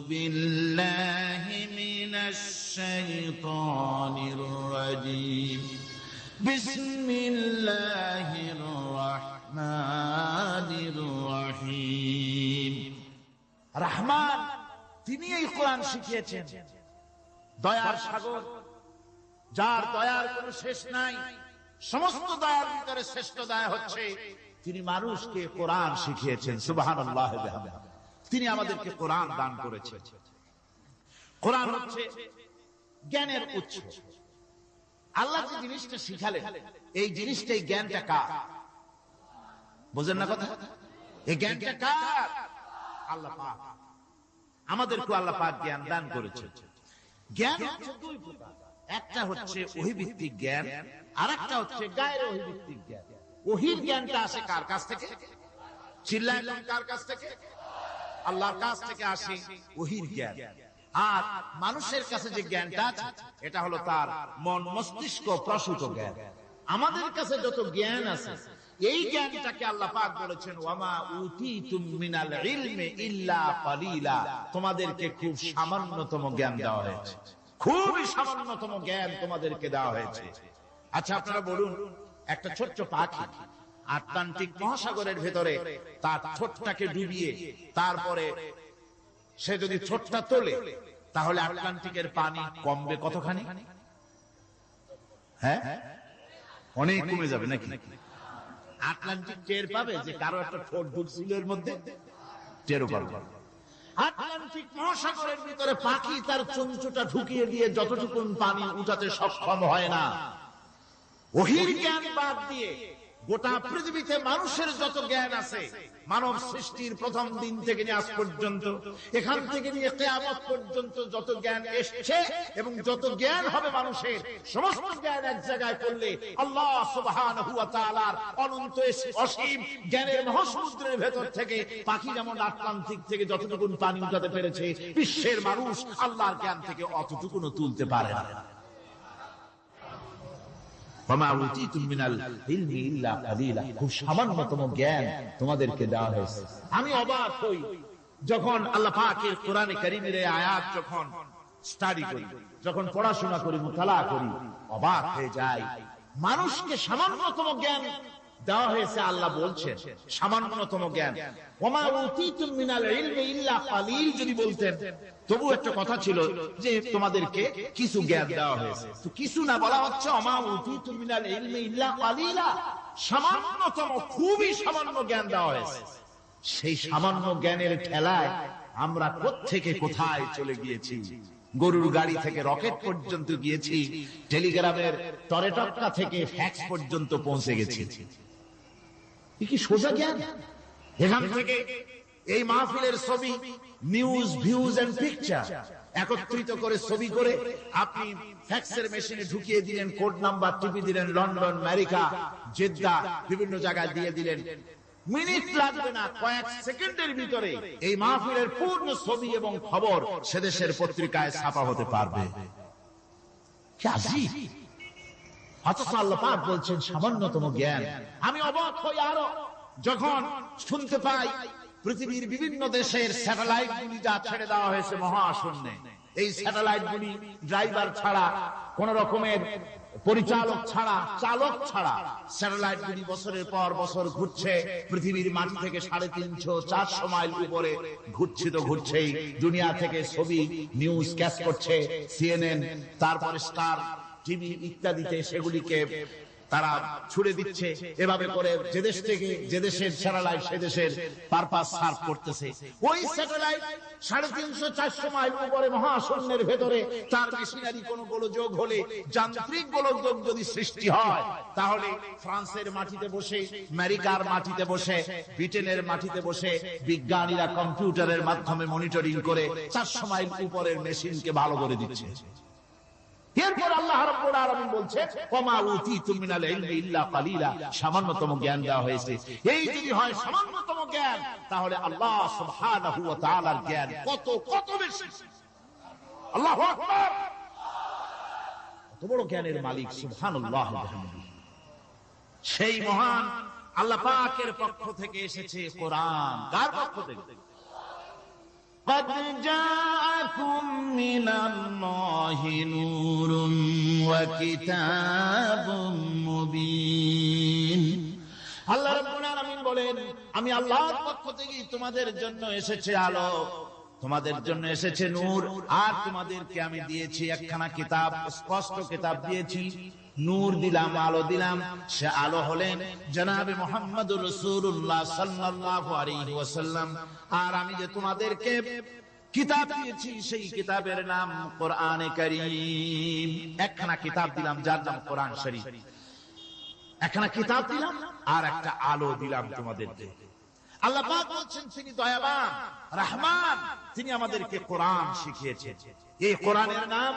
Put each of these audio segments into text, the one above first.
বিল্লাহি মিনাশ শাইতানির রাজীম বিসমিল্লাহির রাহমানির রহিম। রহমান তিনি এই কোরআন শিখিয়েছেন, দয়ার সাগর, যার দয়ার কোনো শেষ নাই। সমস্ত দয়ার ভিতরে শ্রেষ্ঠ দয়া হচ্ছে তিনি মানুষকে কোরআন শিখিয়েছেন। সুবহানাল্লাহ ওয়া বিহামদিহি। তিনি আমাদেরকে কোরআন দান করেছেন। কোরআন হচ্ছে জ্ঞানের উৎস। আল্লাহ যে জিনিসটা শিখালেন, এই জিনিসটাই জ্ঞানটা কার? বুঝেন না কথা? এই জ্ঞানটা কার? আল্লাহ পাক। আমাদেরকে আল্লাহ পাক জ্ঞান দান করেছেন। জ্ঞান হচ্ছে দুই প্রকার, একটা হচ্ছে ওহীভিত্তিক জ্ঞান, আর একটা হচ্ছে গায়রে ওহীভিত্তিক জ্ঞান। ওহীর জ্ঞানটা আসে কার কাছ থেকে? চিল্লায় বলেন, কার কাছ থেকে? আল্লাহর কাছ থেকে আসে ওহীর জ্ঞান। আর মানুষের কাছে যে জ্ঞানটা আছে এটা হলো তার মন মস্তিষ্ক প্রসূত জ্ঞান। আমাদের কাছে যত জ্ঞান আছে এই জ্ঞানটাকে আল্লাহ পাক বলেছেন ওয়ামা উতীতুম মিনাল ইলমি ইল্লা কালিলা, তোমাদেরকে খুব সামান্যতম জ্ঞান দেওয়া হয়েছে, খুবই সামান্যতম জ্ঞান তোমাদেরকে দেওয়া হয়েছে। আচ্ছা আপনারা বলুন, একটা ছোট্ট পাখি আটলান্টিক মহাসাগরের ভেতরে তার ঠোঁটটাকে ডুবিয়ে তারপরে সে যদি ঠোঁটটা তোলে তাহলে আটলান্টিকের পানি কমবে কতখানি? হ্যাঁ, অনেক কমে যাবে নাকি? আটলান্টিক টের পাবে যে কারো একটা ঠোঁট ঢুকছিল এর মধ্যে? টেরও পাবে। আটলান্টিক মহাসাগরের ভিতরে পাখি তার চঞ্চুটা ঢুকিয়ে দিয়ে যতটুকু পানি উঠাতে সক্ষম হয় না, ওহীর জ্ঞান বাদ দিয়ে গোটা পৃথিবীতে মানুষের যত জ্ঞান আছে, মানব সৃষ্টির প্রথম দিন থেকে নিয়ে আজ পর্যন্ত, এখান থেকে নিয়ে কিয়ামত পর্যন্ত যত জ্ঞান এসেছে এবং যত জ্ঞান হবে মানুষের, সমস্ত জ্ঞান এক জায়গায় করলে আল্লাহ সুবহানাহু ওয়া তাআলার অনন্ত অসীম জ্ঞানের মহাসমুদ্রের ভেতর থেকে পাখি যেমন আটলান্টিক থেকে যতটুকু পানি উঠাতে পেরেছে, বিশ্বের মানুষ আল্লাহর জ্ঞান থেকে অতটুকুও তুলতে পারে না। খুব সামান্যতম জ্ঞান তোমাদেরকে দেওয়া হয়েছে। আমি অবাক হই যখন আল্লাহ পাকের কোরআনে কারীমের এই আয়াত যখন স্টাডি করি, যখন পড়াশোনা করি, মুতালা করি, অবাক হয়ে যাই। মানুষকে সামান্যতম জ্ঞান দেওয়া হয়েছে। আল্লাহ বলছেন সামান্যতম জ্ঞান। ওমা উতীতুম মিনাল ইলমি ইল্লা কালিল যদি বলতেন তবু একটা কথা ছিল যে তোমাদেরকে কিছু জ্ঞান দেওয়া হয়েছে। তো কিছু না বলা হচ্ছে ওমা উতীতুম মিনাল ইলমি ইল্লা কালিলা, সামান্যতম, খুবই সামান্য জ্ঞান দেওয়া হয়েছে। সেই সামান্য জ্ঞানের ঠেলায় আমরা কোত্থেকে কোথায় চলে গিয়েছি। গরুর গাড়ি থেকে রকেট পর্যন্ত গিয়েছি, টেলিগ্রামের টরেটক্কা থেকে ফ্যাক্স পর্যন্ত পৌঁছে গেছি। কি সোজা জ্ঞান! এখান থেকে এই মাহফিলের ছবি, নিউজ, ভিউজ এন্ড পিকচার একত্রিত করে ছবি করে আপনি ফ্যাক্সের মেশিনে ঢুকিয়ে দিলেন, কোড নাম্বার টিপে দিলেন, লন্ডন, আমেরিকা, জেদ্দা, বিভিন্ন জায়গায় দিয়ে দিলেন। মিনিট লাগবে না, কয়েক সেকেন্ডের ভিতরে এই মাহফিলের পূর্ণ ছবি এবং খবর সে দেশের পত্রিকায় ছাপা হতে পারবে। কি আজীব! অথচ আল্লাহ পাক বলছেন সামান্যতম জ্ঞান। আমি অবাক হই আরো যখন শুনতে পাই পৃথিবীর বিভিন্ন দেশের স্যাটেলাইট গুলি যা ছেড়ে দেওয়া হয়েছে মহাশূন্যে, এই স্যাটেলাইট গুলি ড্রাইভার ছাড়া, কোন রকমের পরিচালক ছাড়া, চালক ছাড়া স্যাটেলাইট গুলি বছরের পর বছর ঘুরছে পৃথিবীর মাটি থেকে 350-400 মাইল উপরে ঘুরছে। তো ঘুরছেই, দুনিয়া থেকে ছবি, নিউজ ক্যাচ করছে, সিএনএন, তারপরে স্টার টিভি ইত্যাদিতে সেগুলিকে তারা ছুড়ে দিচ্ছে। এভাবে করে যে দেশ থেকে যে দেশের স্যাটেলাইট সে দেশের পারপাস সার্ভ করতেছে। ওই স্যাটেলাইট 350-400 মাইল উপরে মহাশূন্যের ভেতরে তার মেশিনারি কোন গোলযোগ হলে, যান্ত্রিক গোলযোগ যদি সৃষ্টি হয়, তাহলে ফ্রান্সের মাটিতে বসে, আমেরিকার মাটিতে বসে, ব্রিটেনের মাটিতে বসে বিজ্ঞানীরা কম্পিউটারের মাধ্যমে মনিটরিং করে 400 মাইল উপরের মেশিনকে ভালো করে দিচ্ছে। এরপর আল্লাহ রাব্বুল আলামিন বলছে ওমা উতীতুম মিনাল ইলমি ইল্লা কালিলা, সামান্যতম জ্ঞান দেওয়া হয়েছে। এই যদি হয় সামান্যতম জ্ঞান, তাহলে আল্লাহ সুবহানাহু ওয়া তাআলার জ্ঞান কত কত বেশি। আল্লাহু আকবার! কত বড় জ্ঞানের মালিক সুবহানাল্লাহ ওয়া বিহামদিহি। সেই মহান আল্লাহ পাকের পক্ষ থেকে এসেছে কোরআন। কার পক্ষ থেকে? قد جاء জাআকুম মিনাল্লাহি নূরুন ওয়া কিতাবুম মুবিন। আল্লাহ রাব্বুল আলামিন বলেন, আমি আল্লাহর পক্ষ থেকে তোমাদের জন্য এসেছে আলো, তোমাদের জন্য এসেছে নূর, আর তোমাদেরকে আমি দিয়েছি একখানা কিতাব, স্পষ্ট কিতাব দিয়েছি, নূর দিলাম, আলো দিলাম। সে আলো হলেন জনাবে মুহাম্মদুর রাসূলুল্লাহ সাল্লাল্লাহু আলাইহি ওয়াসাল্লাম। আর আমি যে তোমাদেরকে কিতাব দিয়েছি, সেই কিতাবের নাম কোরআনে কারীম। একখানা কিতাব দিলাম যার নাম কোরআন শরীফ, একখানা কিতাব দিলাম আর একটা আলো দিলাম তোমাদেরকে। আল্লাহ পাক বলছেন তিনি দয়াবান রহমান, তিনি আমাদেরকে কোরআন শিখিয়েছেন। এই কোরআনের নাম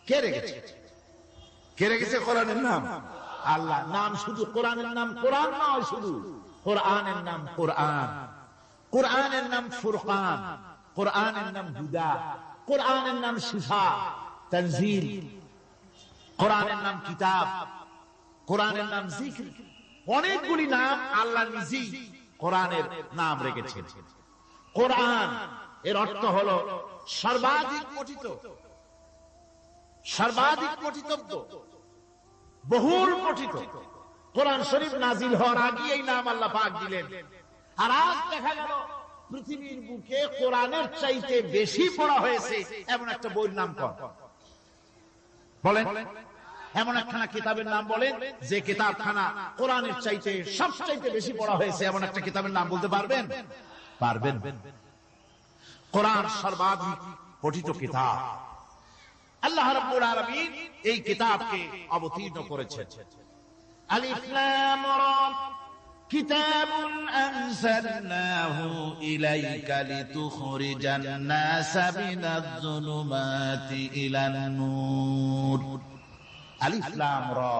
কে রেখেছে? কে রেখেছে কোরআনের নাম? আল্লাহ। নাম শুধু কোরআনের নাম কোরআন নয়, শুধু কোরআনের নাম কোরআন, কোরআনের নাম ফুরকান, কোরআনের নাম হুদা, কোরআনের নাম শিফা তানজিল, কোরআনের নাম কিতাব, কোরআনের নাম জিকির। অনেকগুলি নাম আল্লাহ নিজেই কোরআনের নাম রেখেছেন। কোরআন এর অর্থ হলো সর্বাধিক পঠিত, সর্বাধিক পঠিতব্য, বহুল পঠিত। কোরআন শরীফ নাজিল হওয়ার আগে এই নাম আল্লাহ পাক দিলেন। আর আজ দেখা গেল পৃথিবীর বুকে কোরআনের চাইতে বেশি পড়া হয়েছে এমন একটা বইয়ের নাম কর বলেন, এমন একখানা কিতাবের নাম বলেন যে কিতাবখানা কোরআনের চাইতে সবচাইতে বেশি পড়া হয়েছে, এমন একটা কিতাবের নাম বলতে পারবেন? পারবেন। কোরআন সর্বাধিক পঠিত কিতাব। আল্লাহ রাব্বুল আলামিন এই কিতাবকে অবতীর্ণ করেছেন। আলিফ লাম রা, কিতাবুন আনজালনাহু ইলাইকা লিতুখরিজান নাসা মিনাজ-যুলুমাতি ইলান নূর। আলিফ লাম রা,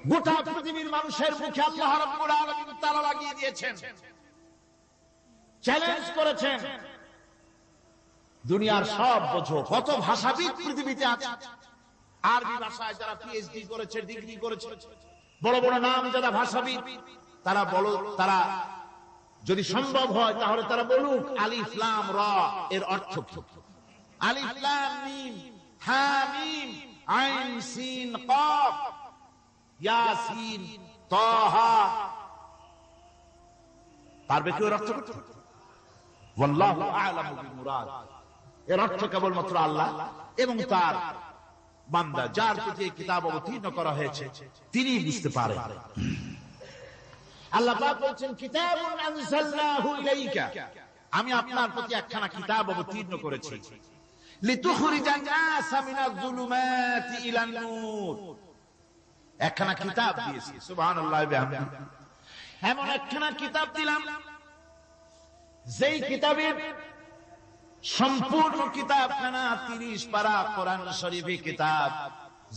গোটা পৃথিবীর মানুষের মুখে আল্লাহ রাব্বুল আলামিন তালা লাগিয়ে দিয়েছেন, চ্যালেঞ্জ করেছেন, দুনিয়ার সব বোঝো। কত ভাষাবিদ পৃথিবীতে আছে, আরবি ভাষায় যারা পিএইচডি করেছে, ডিগ্রি করেছে, বড় বড় নাম যারা ভাষাবিদ, তারা বলো, তারা যদি সম্ভব হয় তাহলে তারা বলুক আলিফ লাম রা এর অর্থ কি। আলিফ লাম মিম হা মিম আইন সিন কাফ ইয়াসিন তাহা, পারবে কেউ অর্থ করতে? ওয়াল্লাহু আ'লামু বিল মুরাদ। এর অর্থ কেবলমাত্র আল্লাহ এবং তার বান্দা, যার প্রতি কিতাব অবতীর্ণ করা হয়েছে, তিনি বুঝতে পারেন। আল্লাহ পাক বলেন কিতাবুন আনজালনাহু ইলাইকা, আমি আপনার প্রতি একখানা কিতাব অবতীর্ণ করেছি, লিতুখরিজান নাসা মিনাজ-যুলুমাতি ইলান নূর। একখানা কিতাব দিয়েছি, সুবহানাল্লাহ বিহামদিহি। এমন একখানা কিতাব দিলাম যেই কিতাবের সম্পূর্ণ কিতাবখানা 30 পারা কোরআন শরীফে কিতাব,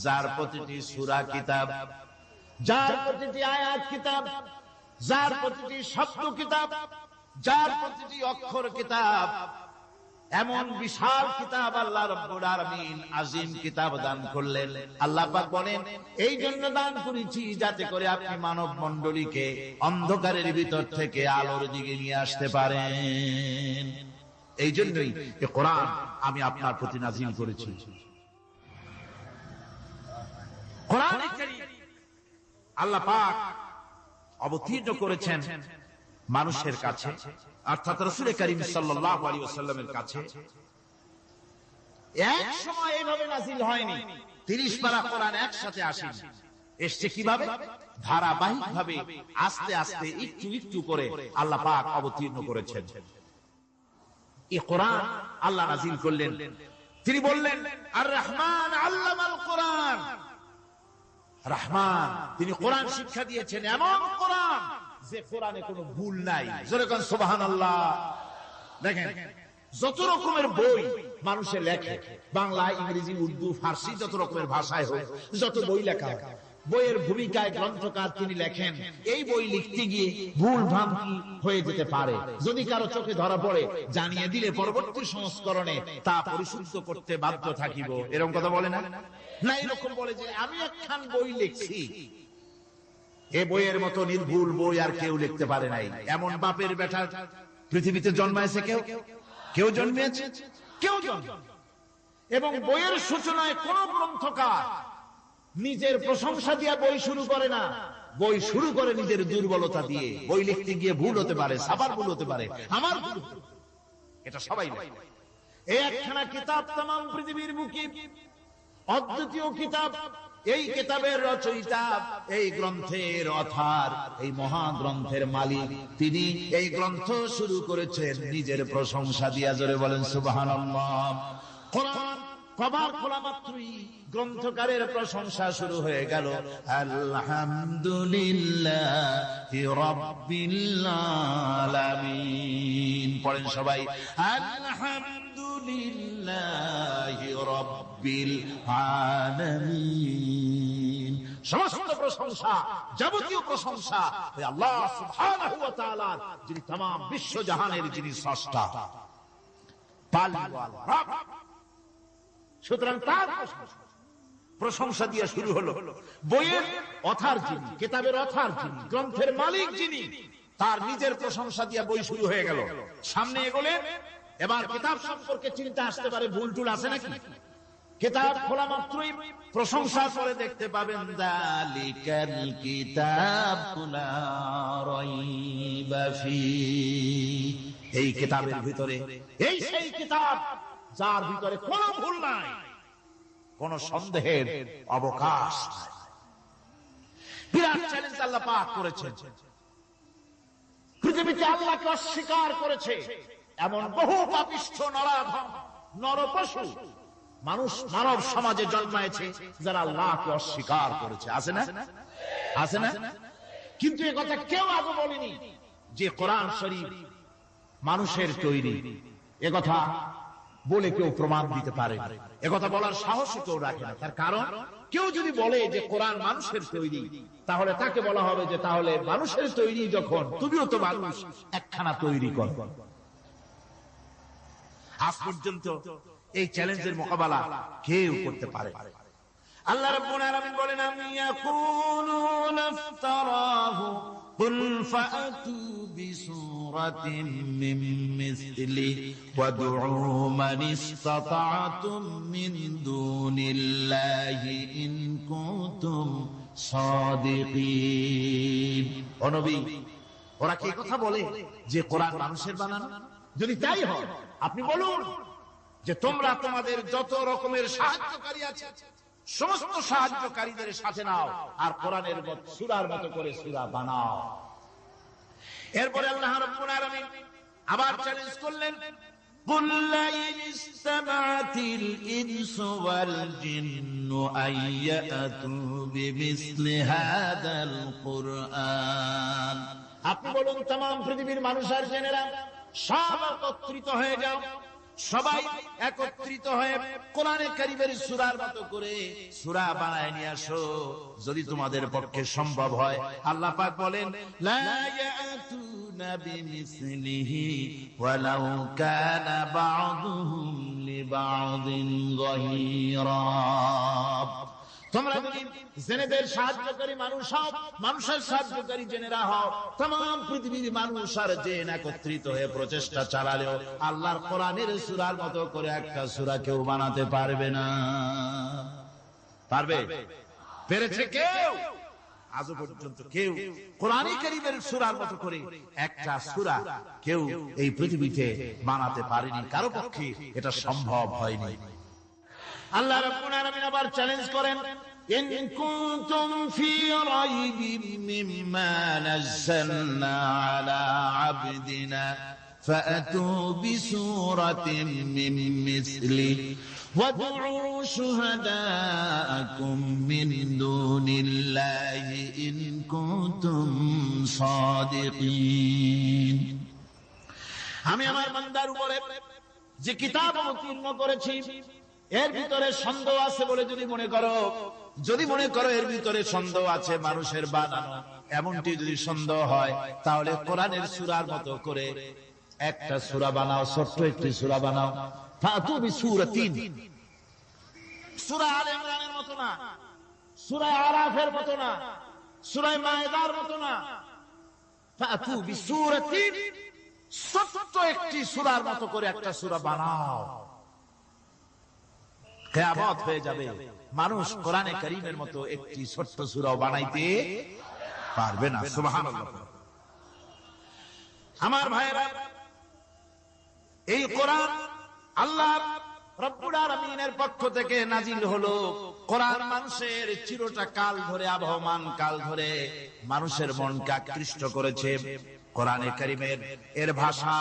যার প্রতিটি সূরা কিতাব, যার প্রতিটি আয়াত কিতাব, যার প্রতিটি শব্দ কিতাব, যার প্রতিটি অক্ষর কিতাব। এমন বিশাল কিতাব আল্লাহ রাব্বুল আলামিন আযীম কিতাব দান করলেন। আল্লাহ পাক বলেন এই জন্য দান করেছি যাতে করে আপনি মানব মণ্ডলীকে অন্ধকারের ভিতর থেকে আলোর দিকে নিয়ে আসতে পারেন। এই জন্যই এই কোরআন আমি আপনার প্রতি নাযিল করেছি। কোরআনে কারীম আল্লাহ পাক অবতীর্ণ করেছেন মানুষের কাছে, অর্থাৎ রাসূল করিম সাল্লাল্লাহু আলাইহি ওয়াসাল্লামের কাছে। এক সময় এইভাবে নাযিল হয়নি, 30 পারা কোরআন একসাথে আসেনি। এসছে কিভাবে? ধারাবাহিকভাবে, আস্তে আস্তে, একটু একটু করে আল্লাহ পাক অবতীর্ণ করেছেন। এই কোরআন আল্লাহ নাযিল করলেন, তিনি বললেন আর রহমান আল্লামাল কোরআন। রহমান, তিনি কোরআন শিক্ষা দিয়েছেন, এমন কোরআন যে কোরআনে কোনো ভুল নাই। জোরে কোন সুবহানাল্লাহ। দেখেন যত রকমের বই মানুষে লেখে, বাংলা, ইংরেজি, উর্দু, ফার্সি, যত রকমের ভাষায় হোক, যত বই লেখা হয়, বইয়ের ভূমিকায় গ্রন্থকার তিনি লেখেন। এই বই লিখতে গিয়ে ভুল ভ্রান্তি হয়ে যেতে পারে, যদি কারো চোখে ধরা পড়ে জানিয়ে দিলে পরবর্তী সংস্করণে তা পরিশুদ্ধ করতে বাধ্য থাকিব। এরকম কথা বলে না? না, এরকম বলে যে আমি একখান বই লিখছি, এ বইয়ের মতো নির্ভুল বই আর কেউ লিখতে পারে নাই। এমন বাপের বেটা পৃথিবীতে জন্মাইছে কেউ? কেউ জন্মেছে, কেউ জন্মে। এবং বইয়ের সূচনায় কোন গ্রন্থকার নিজের প্রশংসা দিয়ে বই শুরু করে না, বই শুরু করে নিজের দুর্বলতা দিয়ে। বই লিখতে গিয়ে ভুল হতে পারে, সাবার ভুল হতে পারে, আমার ভুল, এটা সবাই বলে। এই একখানা কিতাব তামাম পৃথিবীর বুকে অদ্বিতীয় কিতাব। এই কিতাবের রচয়িতা, এই গ্রন্থের অথার, এই মহাগ্রন্থের মালিক, তিনি এই গ্রন্থ শুরু করেছেন নিজের প্রশংসা দিয়া। জোরে বলেন সুবহানাল্লাহ। কোরআন কভার খোলা মাত্রই গ্রন্থকারের প্রশংসা শুরু হয়ে গেল। আলহামদুলিল্লাহি রাব্বিল আলামিন। পড়েন সবাই, আলহামদুলিল্লাহি রাব্বিল আলামিন। সমস্ত প্রশংসা, যাবতীয় প্রশংসা ওই আল্লাহ সুবহানাহু ওয়া তাআলার, যিনি तमाम বিশ্ব জাহানের যিনি স্রষ্টা, পালওয়ালা রব। সুতরাং তার প্রশংসা দিয়ে শুরু হলো। বইয়ের অথার যিনি, কিতাবের অথার যিনি, গ্রন্থের মালিক যিনি, তার নিজের প্রশংসা দিয়ে বই শুরু হয়ে গেল। সামনে এগোলে এবার কিতাব সম্পর্কে চিন্তা আসতে পারে, ভুল টুল আছে নাকি? কিতাব খোলা মাত্রই প্রশংসা করে দেখতে পাবেন, যালিকাল কিতাবু লা রাইবা ফীহি। এই কিতাবের ভিতরে, এই সেই কিতাব যার ভিতরে কোনো ভুল নাই, কোন সন্দেহের অবকাশ নাই। বিরাট চ্যালেঞ্জ আল্লাহ পাক করেছেন। পৃথিবীতে আল্লাহকে অস্বীকার করেছে এমন বহু পাপিষ্ঠ নরাধম নরপশু মানুষ মানব সমাজে জন্মায়েছে যারা আল্লাহকে অস্বীকার করেছে। আছে না? আছে না? কিন্তু এ কথা কেউ আগে বলেনি যে কোরআন শরীফ মানুষের তৈরি। এ কথা বলে কেউ প্রমাণ দিতে পারে, এ কথা বলার সাহস কেউ রাখে না। তার কারণ, কেউ যদি বলে যে কোরআন মানুষের তৈরি, তাহলে তাকে বলা হবে যে তাহলে মানুষের তৈরি যখন, তুমিও তো মানুষ, একখানা তৈরি কর। আজ পর্যন্ত এই চ্যালেঞ্জের মোকাবেলা কেউ করতে পারে। আল্লাহ রাব্বুল আলামিন বলেন, আম ইয়াকুলুনা ইফতারাহু কুল ফাআতু বিসূরাতিন মিন মিসলি ওয়াদউ মান ইসতাতা'তুম মিন দুনিল্লাহি ইন কুনতুম সাদিকিন। ও নবী, ওরা কি কথা বলে যে কোরআন মানুষের বানানো? যদি তাই হয়, আপনি বলুন যে তোমরা তোমাদের যত রকমের সাহায্যকারী আছে, সমস্ত সাহায্যকারীদের সাথে নাও আর কোরআনের সূরার মতো করে সূরা বানাও। এরপরে আল্লাহ রাব্বুল আলামিন আবার চ্যালেঞ্জ করলেন, কুল লা ইসতামা'তিল ইনসু ওয়াল জিন্নু আইয়াতু বিমিসলি হাদাল কুরআন। আপনি বলুন, तमाम পৃথিবীর মানুষ আর জিনেরা সব একত্রিত হয়ে যাও, সবাই একত্রিত হয়ে কোরআনে কারীমের সূরার মতো করে সূরা বানায় নিয়ে আসো, যদি তোমাদের পক্ষে সম্ভব হয়। আল্লাহ পাক বলেন, লা ইয়াতুনা বিমিসলিহি ওয়ালাউ কানা বা'দুহুম লিবা'দিন যাহিরা। তোমরা যদি জেনেদের সাহায্যকারী মানুষ হও, মানুষের সাহায্যকারী জেনেরা হও, तमाम পৃথিবীর মানুষ আর জেন একত্রিত হয়ে প্রচেষ্টা চালালেও আল্লাহর কোরআনের সূরার মতো করে একটা সূরা কেউ বানাতে পারবে না। পারবে? পেরেছে কেউ? আজ পর্যন্ত কেউ কোরআনে কারীমের সূরার মতো করে একটা সূরা কেউ এই পৃথিবীতে বানাতে পারেনি, কারো পক্ষে এটা সম্ভব হয়নি। আল্লাহ রাব্বুল আলামিন আবার চ্যালেঞ্জ করেন, ইন কুনতুম ফি রাইবিম মিম্মা নাযালনা আলা আবদিনা ফাআতু বিসূরাতিন মিন মিসলি ওয়াদউ শুহাদাআকুম মিন দুনিল্লাহি ইন কুনতুম সাদিকিন। আমি আমার বান্দার উপরে যে কিতাব অবতীর্ণ করেছি, এর ভিতরে সন্দেহ আছে বলে যদি মনে করো এর ভিতরে সন্দেহ আছে মানুষের বানানো, এমনটি যদি সন্দেহ হয়, তাহলে কোরআনের সূরার মতো করে একটা সূরা বানাও, ছোট্ট একটি সূরা বানাও। ফাতু বিসূরাতিন, সূরা আলে ইমরানের মতো না, সূরা আরাফের মতো না, সূরা মায়েদার মতো না। ফাতু বিসূরাতিন ছোট্ট একটি সূরার মতো করে একটা সূরা বানাও, কিয়ামত হয়ে যাবে, মানুষ কোরআনে কারীমের মতো একটি ছোট্ট সূরাও বানাইতে পারবে না। সুবহানাল্লাহ। আমার ভাইরা, এই কোরআন আল্লাহ রব্বুল আলামিনের পক্ষ থেকে নাজিল হলো। কোরআন মানুষের চিরটা কাল ধরে, আবহমান কাল ধরে মানুষের মনকে আকৃষ্ট করেছে। কোরআনে কারীমের এর ভাষা,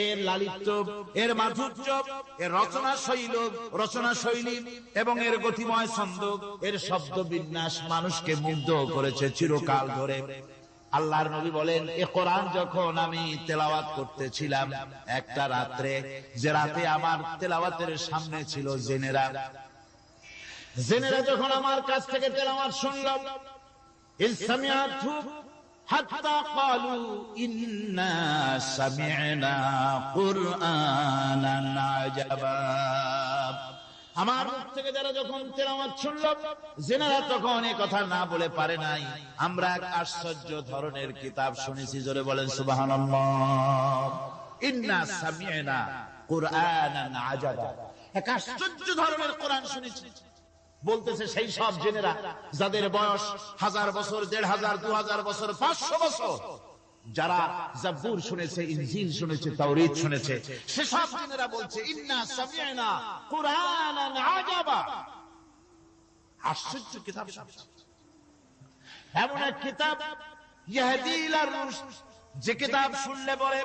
এর লালিত্য, এর মাধুর্য, এর রচনা শৈলী এবং এর গতিময় ছন্দ, এর শব্দ বিন্যাস মানুষকে মুগ্ধ করেছে চিরকাল ধরে। আল্লাহর নবী বলেন, এ কোরআন যখন আমি তেলাওয়াত করতেছিলাম একটা রাত্রে, যে রাতে আমার তেলাওয়াতের সামনে ছিল জেনেরা যখন আমার কাছ থেকে তেলাওয়াত শুনলাম, ইসসামিআতু হাত্তা ক্বালু ইন্না সামি'না কুরআনান আজাবা। আমার মুখ থেকে যারা যখন তেলাওয়াত শুনল, জেনারা তখন এই কথা না বলে পারে নাই, আমরা এক আশ্চর্য ধরনের কিতাব শুনেছি। জোরে বলেন সুবহানাল্লাহ। ইন্না সামি'না কুরআনান আজাবা, এক আশ্চর্য ধরনের কোরআন শুনেছি। বলতেছে সেই সব জেনেরা যাদের বয়স 1000 বছর, 1500, 2000 বছর, 500 বছর, যারা জাবুর শুনেছে, ইনজিল শুনেছে, তাওরীত শুনেছে, সেসব জেনেরা বলছে ইন্না সামি'না কুরআনান আজাবা, আশ্চর্য কিতাব। এমন এক কিতাব ইয়াহদি ইলা রুশদ, যে কিতাব শুনলে পরে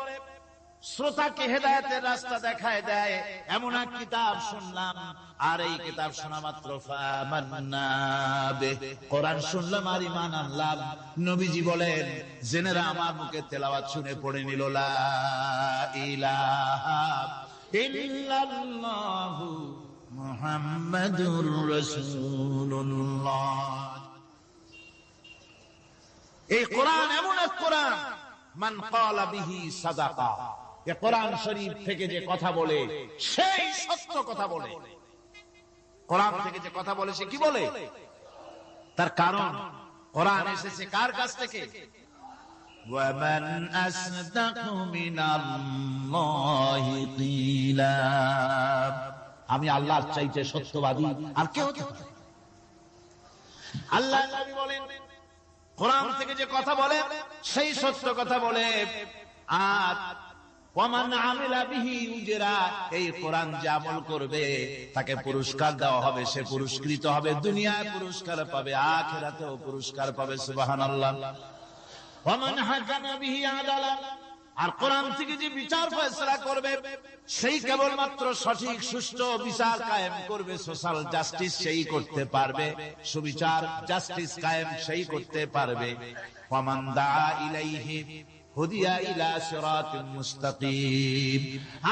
শ্রোতাকে হেদায়েতের রাস্তা দেখায় দেয়, এমন এক কিতাব শুনলাম। আর এই কিতাব শোনা মাত্র ফামান্না বিহি, কোরআন শুনলাম আর ঈমান আনলাম। নবীজি বলেন, জেনেরা আমার মুখে তেলাওয়াত শুনে পড়ে নিল লা ইলাহা ইল্লাল্লাহু মুহাম্মাদুর রাসূলুল্লাহ। এই কোরআন এমন এক কোরআন, মান ক্বালা বিহি সাদাকা, এ কোরআন শরীফ থেকে যে কথা বলে সেই সত্য কথা বলে। কোরআন থেকে যে কথা বলে সে কি বলে? তার কারণ কোরআন এসেছে কার কাছ থেকে? ওয়া মান আসদাকু মিনাল্লাহি কিলা, আমি আল্লাহর চাইতে সত্যবাদী আর কেউ হতে পারে? আল্লাহর নবী বলেন, কোরআন থেকে যে কথা বলে সেই সত্য কথা বলে। আর ওয়ামান আমিলা বিহি উজরা, এই কোরআন যে আমল করবে তাকে পুরস্কার দেওয়া হবে, সে পুরস্কৃত হবে, দুনিয়ায় পুরস্কার পাবে, আখিরাতেও পুরস্কার পাবে। সুবহানাল্লাহ। ওয়ামান হাকামা বিহি আদালা, আর কোরআন থেকে যে বিচার ফয়সালা করবে সেই কেবলমাত্র সঠিক সুষ্ঠু বিচার কায়েম করবে, সোশ্যাল জাস্টিস সেই করতে পারবে, সুবিচার জাস্টিস কায়েম সেই করতে পারবে। ওয়ামান দাআ ইলাইহি হুদিয়া ইলা সিরাতিন মুস্তাকিম,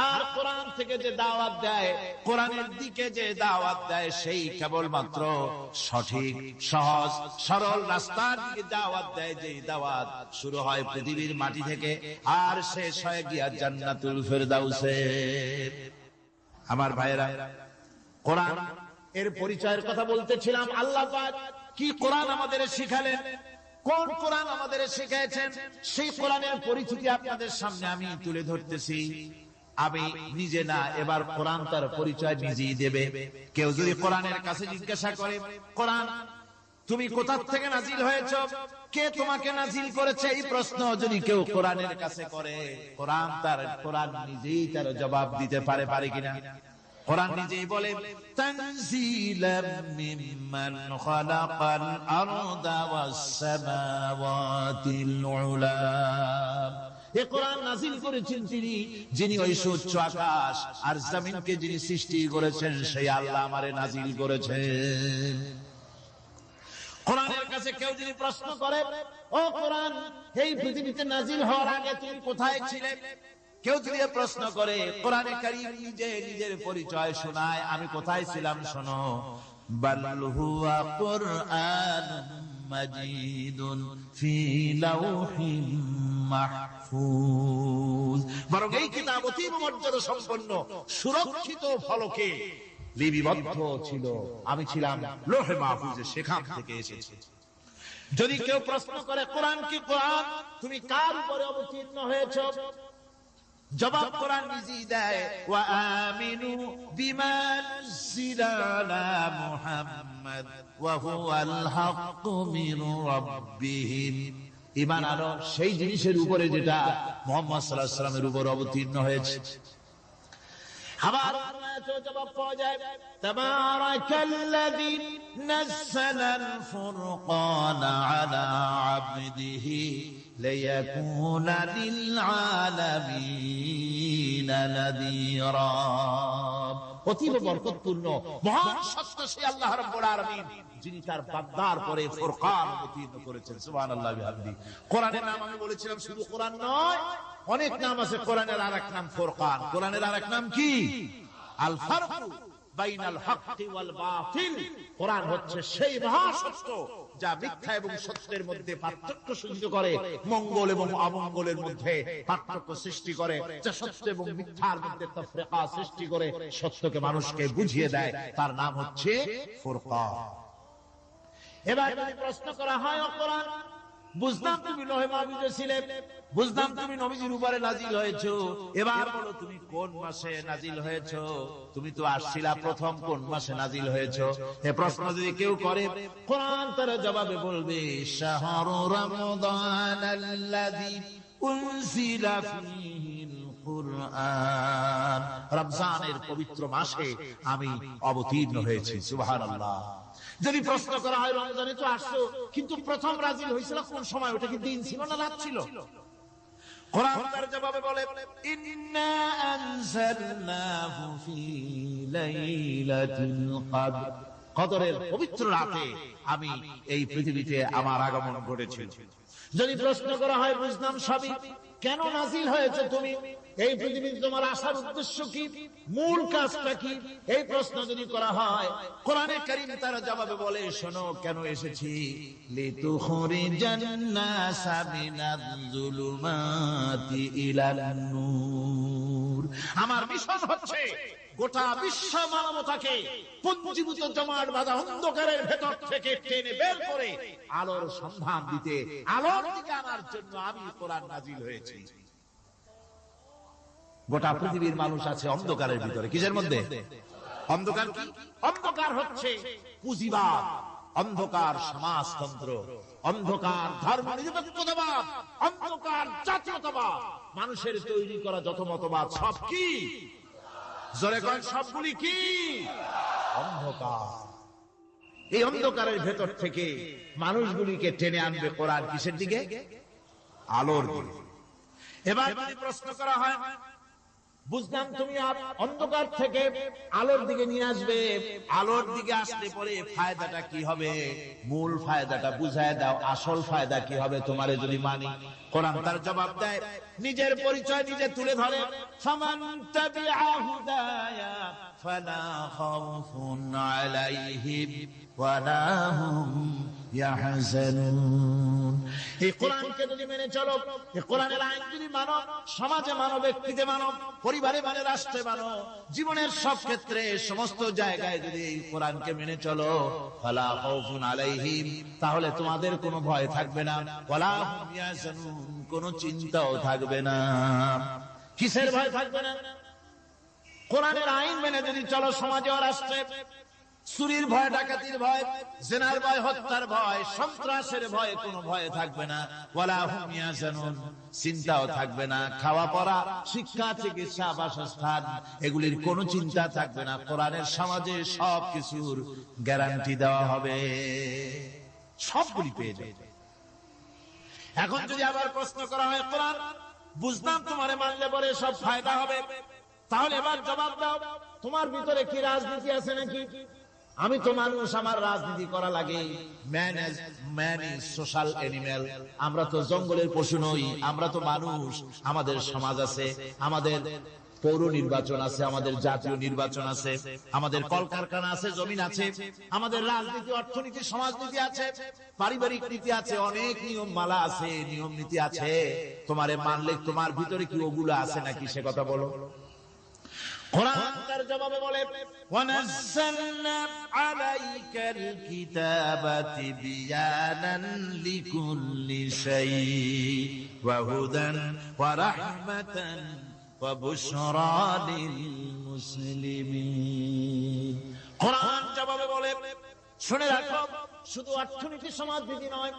আর কোরআন থেকে যে দাওয়াত দেয়, কোরআনের দিকে যে দাওয়াত দেয় সেই কেবলমাত্র সঠিক সহজ সরল রাস্তার দিকে দাওয়াত দেয়, যেই দাওয়াত শুরু হয় পৃথিবীর মাটি থেকে আর শেষ হয় গিয়া জান্নাতুল ফেরদাউসে। আমার ভাইরা, কোরআন এর পরিচয়ের কথা বলতেছিলাম। আল্লাহ পাক কি কোরআন আমাদের শিখালেন, কোন কোরআন আমাদের শিখিয়েছেন, সেই কোরআনের পরিচিতি আপনাদের সামনে আমি তুলে ধরতেছি। আমি নিজে না, এবার কোরআন তার পরিচয় নিজেই দেবে। কেউ যদি কোরআনের কাছে জিজ্ঞাসা করে, কোরআন তুমি কোথা থেকে নাজিল হয়েছ, কে তোমাকে নাজিল করেছে, এই প্রশ্ন যদি কেউ কোরআনের কাছে করে, কোরআন নিজেই তার জবাব দিতে পারে কিনা? কোরআন নিজেই বলে, তানজিলাম মিম্মান খালাকাল আরদা ওয়াস সামাওয়াতিল উলা, এই কোরআন নাযিল করেছেন তিনি, যিনি ওই সুউচ্চ আকাশ আর জমিনকে যিনি সৃষ্টি করেছেন, সেই আল্লাহ আমারে নাযিল করেছেন। কোরআনের কাছে কেউ যদি প্রশ্ন করে, ও কোরআন, এই পৃথিবীতে নাযিল হওয়ার আগে তুমি কোথায় ছিলে, কেউ যদি প্রশ্ন করে, কোরআনে কারীম নিজের পরিচয় শোনায়, আমি কোথায় ছিলাম শোনো। বাল হুয়া কুরআনুম মাজিদুন ফি লাওহিম মাহফুজ, বরং এই কিতাব অতি মর্যাদা সম্পন্ন সুরক্ষিত ফলকে লিপিবদ্ধ ছিল, আমি ছিলাম লৌহে মাহফুজে, সেখান থেকে এসেছে। যদি কেউ প্রশ্ন করে, কোরআন কি কোরআন তুমি কার উপরে অবতীর্ণ হয়েছ, জবাব কোরআন নিজেই দেয়, ওয়া আমিনু বিমা নুজিলা আলা মুহাম্মাদ ওয়া হুয়াল হাক্কু মির রাব্বিহিম। ঈমান আনো সেই জিনিসের উপরে যেটা মুহাম্মদ সাল্লাল্লাহু আলাইহি ওয়াসাল্লামের উপর অবতীর্ণ হয়েছে। আবার জবাব পাওয়া যায়, তাবারাকাল্লাযী নাযালাল ফুরকানা আলা আবদিহি লিয়াকুনা লিল আলামিনা নাযীরা। অতীব বরকতপূর্ণ মহান সত্য সেই আল্লাহ রাব্বুল আলামিন, যিনি তার বান্দার পরে ফুরকান অবতীর্ণ করেছেন। সুবহানাল্লাহ বিহামদি। কোরআনের নাম আমি বলেছিলাম শুধু কোরআন নয়, অনেক নাম আছে কোরআনের। আরেক নাম ফুরকান। কোরআনের আরেক নাম কি? আল ফারকু বাইনাল হাক্কি ওয়াল বাতিল। কোরআন হচ্ছে সেই মহাসত্য যা মিথ্যা এবং সত্যের মধ্যে পার্থক্য সৃষ্টি করে, মঙ্গল এবং অমঙ্গলের মধ্যে পার্থক্য সৃষ্টি করে, যা সত্য এবং মিথ্যার মধ্যে তাফরিকা সৃষ্টি করে, সত্যকে মানুষকে বুঝিয়ে দেয়। তার নাম হচ্ছে ফুরকান। এবার যদি প্রশ্ন করা হয়, ও কোরআন, বুঝলাম তুমি লৌহে মাহফুজে ছিলে, বুঝলাম তুমি নবীজির উপরে নাজিল হয়েছো, এবার বলো তুমি কোন মাসে নাজিল হয়েছো? তুমি তো আসছিলা প্রথম, কোন মাসে নাজিল হয়েছো? এই প্রশ্ন যদি কেউ করে, কোরআন তার জবাবে বলবে, শাহরু রমাদানাল্লাযী উনজিলা ফীহিল কুরআন। রমজানের পবিত্র মাসে আমি অবতীর্ণ হয়েছি। সুবহানাল্লাহ। যদি প্রশ্ন করা হয়, রমজানে তো আসছো, কিন্তু প্রথম নাজিল হয়েছিল কোন সময়? ওটা কি দিন ছিল না রাত ছিল? কোরআন তার জবাবে বলে, ইন্না আনজালনাহু ফি লাইলাতিল কদর। কদরের পবিত্র রাতে আমি এই পৃথিবীতে আমার আগমন ঘটেছিল। যদি প্রশ্ন করা হয়, বুঝলাম সবই, কেন নাজিল হয়েছে তুমি? এই পৃথিবীতে তোমার আসার উদ্দেশ্য কি? মূল কাজটা কি? এই প্রশ্ন যদি করা হয়, কোরআনে কারীম তার জবাবে বলে, শোনো কেন এসেছি। লিতুখরিজান নাসা মিনাজ যুলুমাতি ইলান নূর। আমার মিশন হচ্ছে গোটা বিশ্ব মানবতাকে পুঞ্জীভূত জমাট বাঁধা অন্ধকারের ভেতর থেকে টেনে বের করে আলোর সন্ধান দিতে, আলোর দিকে আনার জন্য আমি কোরআন নাজিল হয়েছি। গোটা পৃথিবীর মানুষ আছে অন্ধকারের ভিতরে। কিসের মধ্যে? অন্ধকার কি? অন্ধকার হচ্ছে পুঁজিবাদ, অন্ধকার সমাজতন্ত্র, অন্ধকার ধর্ম নিরপেক্ষতাবাদ, অন্ধকার জাতীয়তাবাদ। মানুষের তৈরি করা যত মতবাদ সব কি? জোরে করেন, সবগুলি কি? অন্ধকার। এই অন্ধকারের ভেতর থেকে মানুষগুলিকে টেনে আনবে কোরআন কিসের দিকে? আলোর দিকে। এবার যদি প্রশ্ন করা হয়, বুঝলাম তুমি অন্ধকার থেকে আলোর দিকে নিয়ে আসবে, আলোর দিকে আসলে পরে ফায়দাটা কি হবে? মূল ফায়দাটা বুঝায় দাও, আসল ফায়দা কি হবে তোমারে যদি মানি? কোরআন তার জবাব দেয়, নিজের পরিচয় নিজে তুলে ধরে, ফামান তাবিআ হুদায়া ফালা খাউফুন আলাইহিম ওয়ালা হুম ইয়াহজানুন। এই কোরআনকে যদি মেনে চলো, এই কোরআনের আইন যদি মানো, সমাজে মানো, ব্যক্তিতে মানো, পরিবারে মানে, রাষ্ট্রে মানো, জীবনের সব ক্ষেত্রে সমস্ত জায়গায় যদি এই কোরআনকে মেনে চলো, ফালা খাউফুন আলাইহিম, তাহলে তোমাদের কোনো ভয় থাকবে না, ওয়ালা হুম ইয়াহজানুন, কোনো চিন্তাও থাকবে না। কিসের ভয় থাকবে না? কোরআনের আইন মেনে যদি চলো, সমাজে ও রাষ্ট্রে চুরির ভয়, ডাকাতির ভয়, জিনার ভয়, হত্যার ভয়, সন্ত্রাসের ভয়, কোনো ভয় থাকবে না। ওয়ালা হুম ইয়াহজানুন, চিন্তাও থাকবে না। খাওয়া পড়া, শিক্ষা, চিকিৎসা, বাসস্থান, এগুলির কোনো চিন্তা থাকবে না। কোরআনের সমাজে সব কিছুর গ্যারান্টি দেওয়া হবে, সবগুলি পেয়ে যাবে। এখন যদি আবার প্রশ্ন করা হয়, কোরআন বুঝলাম তোমারে মানলে পরে সব ফায়দা হবে, তাহলে এবার জবাব দাও, তোমার ভিতরে কি রাজনীতি আছে নাকি? আমি তো মানুষ, আমার রাজনীতি করা লাগে। Man is social animal. আমরা তো জঙ্গলের পশু নই, আমরা তো মানুষ। আমাদের সমাজ আছে, আমাদের পৌর নির্বাচন আছে, আমাদের জাতীয় নির্বাচন আছে, আমাদের কলকারখানা আছে, জমিন আছে, আমাদের রাজনীতি, অর্থনীতি, সমাজনীতি আছে, পারিবারিক নীতি আছে, অনেক নিয়ম মালা আছে, নিয়ম নীতি আছে। তোমারে মানলে তোমার ভিতরে কি ওগুলো আছে নাকি সে কথা বলো। কোরআন তার জবাবে বলে, ওয়ানাজ্জালনা আলাইকাল কিতাবা তিবয়ানান লিকুল্লি শাই ওয়া হুদান ওয়া রাহমাতান ওয়া বুশরা লিল মুসলিমিন। কোরআন জবাবে বলে, শুনে রাখো, শুধু অর্থনীতি সমাজনীতি নয়,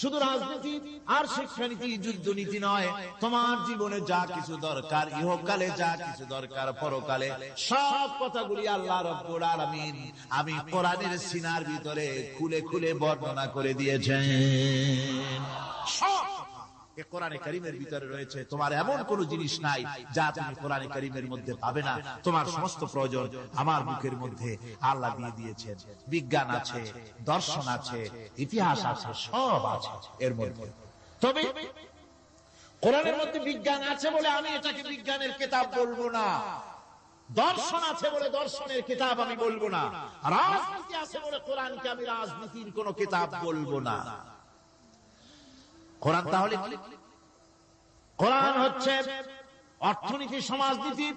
শুধু রাজনীতি আর শিক্ষানীতি যুদ্ধনীতি নয়, তোমার জীবনে যা কিছু দরকার, ইহকালে যা কিছু দরকার, পরকালে সব কথাগুলি আল্লাহ রাব্বুল আলামিন আমি কোরআনের সিনার ভিতরে খুলে খুলে বর্ণনা করে দিয়েছেন। সব কোরআনে কারীমের ভিতরে রয়েছে। তোমার এমন কোন জিনিস নাই যা তুমি কোরআনে কারীমের মধ্যে পাবে না। তোমার সমস্ত প্রয়োজন আমার মুখের মধ্যে আল্লাহ দিয়ে দিয়েছেন। বিজ্ঞান আছে, দর্শন আছে, ইতিহাস আছে, সব আছে এর মধ্যে। তবে কোরআনের মধ্যে বিজ্ঞান আছে বলে আমি এটাকে বিজ্ঞানের কিতাব বলবো না, দর্শন আছে বলে দর্শনের কিতাব আমি বলবো না, রাজনীতি আছে বলে কোরআনকে আমি রাজনীতির কোন কিতাব বলবো না। কোরআন তাহলে কি? কোরআন হচ্ছে অর্থনীতি, সমাজনীতি,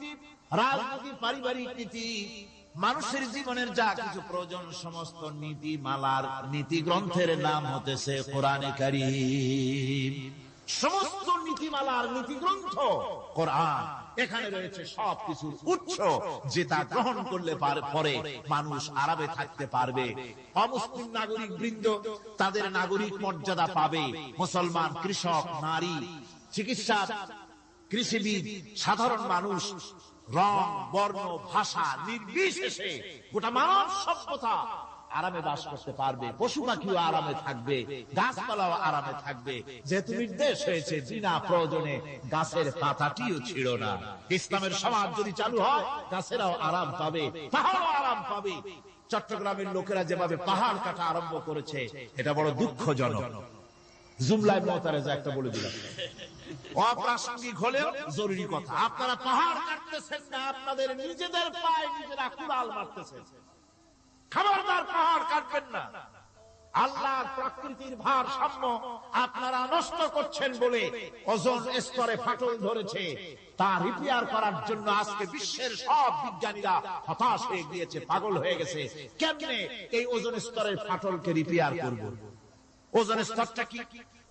রাজনীতি, পারিবারিক নীতি, মানুষের জীবনের যা কিছু প্রয়োজন, সমস্ত নীতিমালার নীতি গ্রন্থের নাম হতেছে কোরআনে কারীম। সমস্ত নীতিমালার নীতি গ্রন্থ কোরআন। এখানে রয়েছে সবকিছুর উৎস, যেটা গ্রহণ করলে পরে মানুষ আরামে থাকতে পারবে। অমুসলিম নাগরিক বৃন্দ তাদের নাগরিক মর্যাদা পাবে। মুসলমান, কৃষক, নারী, চিকিৎসা, কৃষিবিদ, সাধারণ মানুষ, রং, বর্ণ, ভাষা নির্বিশেষে গোটা মানব সভ্যতা আরামে বাস করতে পারবে। পশু পাখিও আরামে থাকবে, গাছপালাও আরামে থাকবে। যেহেতু নির্দেশ হয়েছে বিনা প্রয়োজনে গাছের পাতাটিও ছিল না। ইসলামের সমাজ যদি চালু হয়, গাছেরাও আরাম পাবে, পাহাড়ও আরাম পাবে। চট্টগ্রামের লোকেরা যেভাবে পাহাড় কাটা আরম্ভ করেছে, এটা বড় দুঃখজনক। জুমলায় মুতারেজা একটা বলে দিলাম, অপ্রাসঙ্গিক হলেও জরুরি কথা। আপনারা পাহাড় কাটতেছেন না, আপনাদের নিজেদের পায়ে নিজেরা কুড়াল মারতেছেন। খবরদার পাহাড় কাটবেন না। আল্লাহর প্রকৃতির ভারসাম্য আপনারা নষ্ট করছেন বলে ওজোন স্তরে ফাটল ধরেছে। তা রিপেয়ার করার জন্য আজকে বিশ্বের সব বিজ্ঞানীরা হতাশ হয়ে গিয়েছে, পাগল হয়ে গেছে। কেমনে এই ওজোন স্তরের ফাটলকে রিপেয়ার করব? ওজোন স্তরটা কি?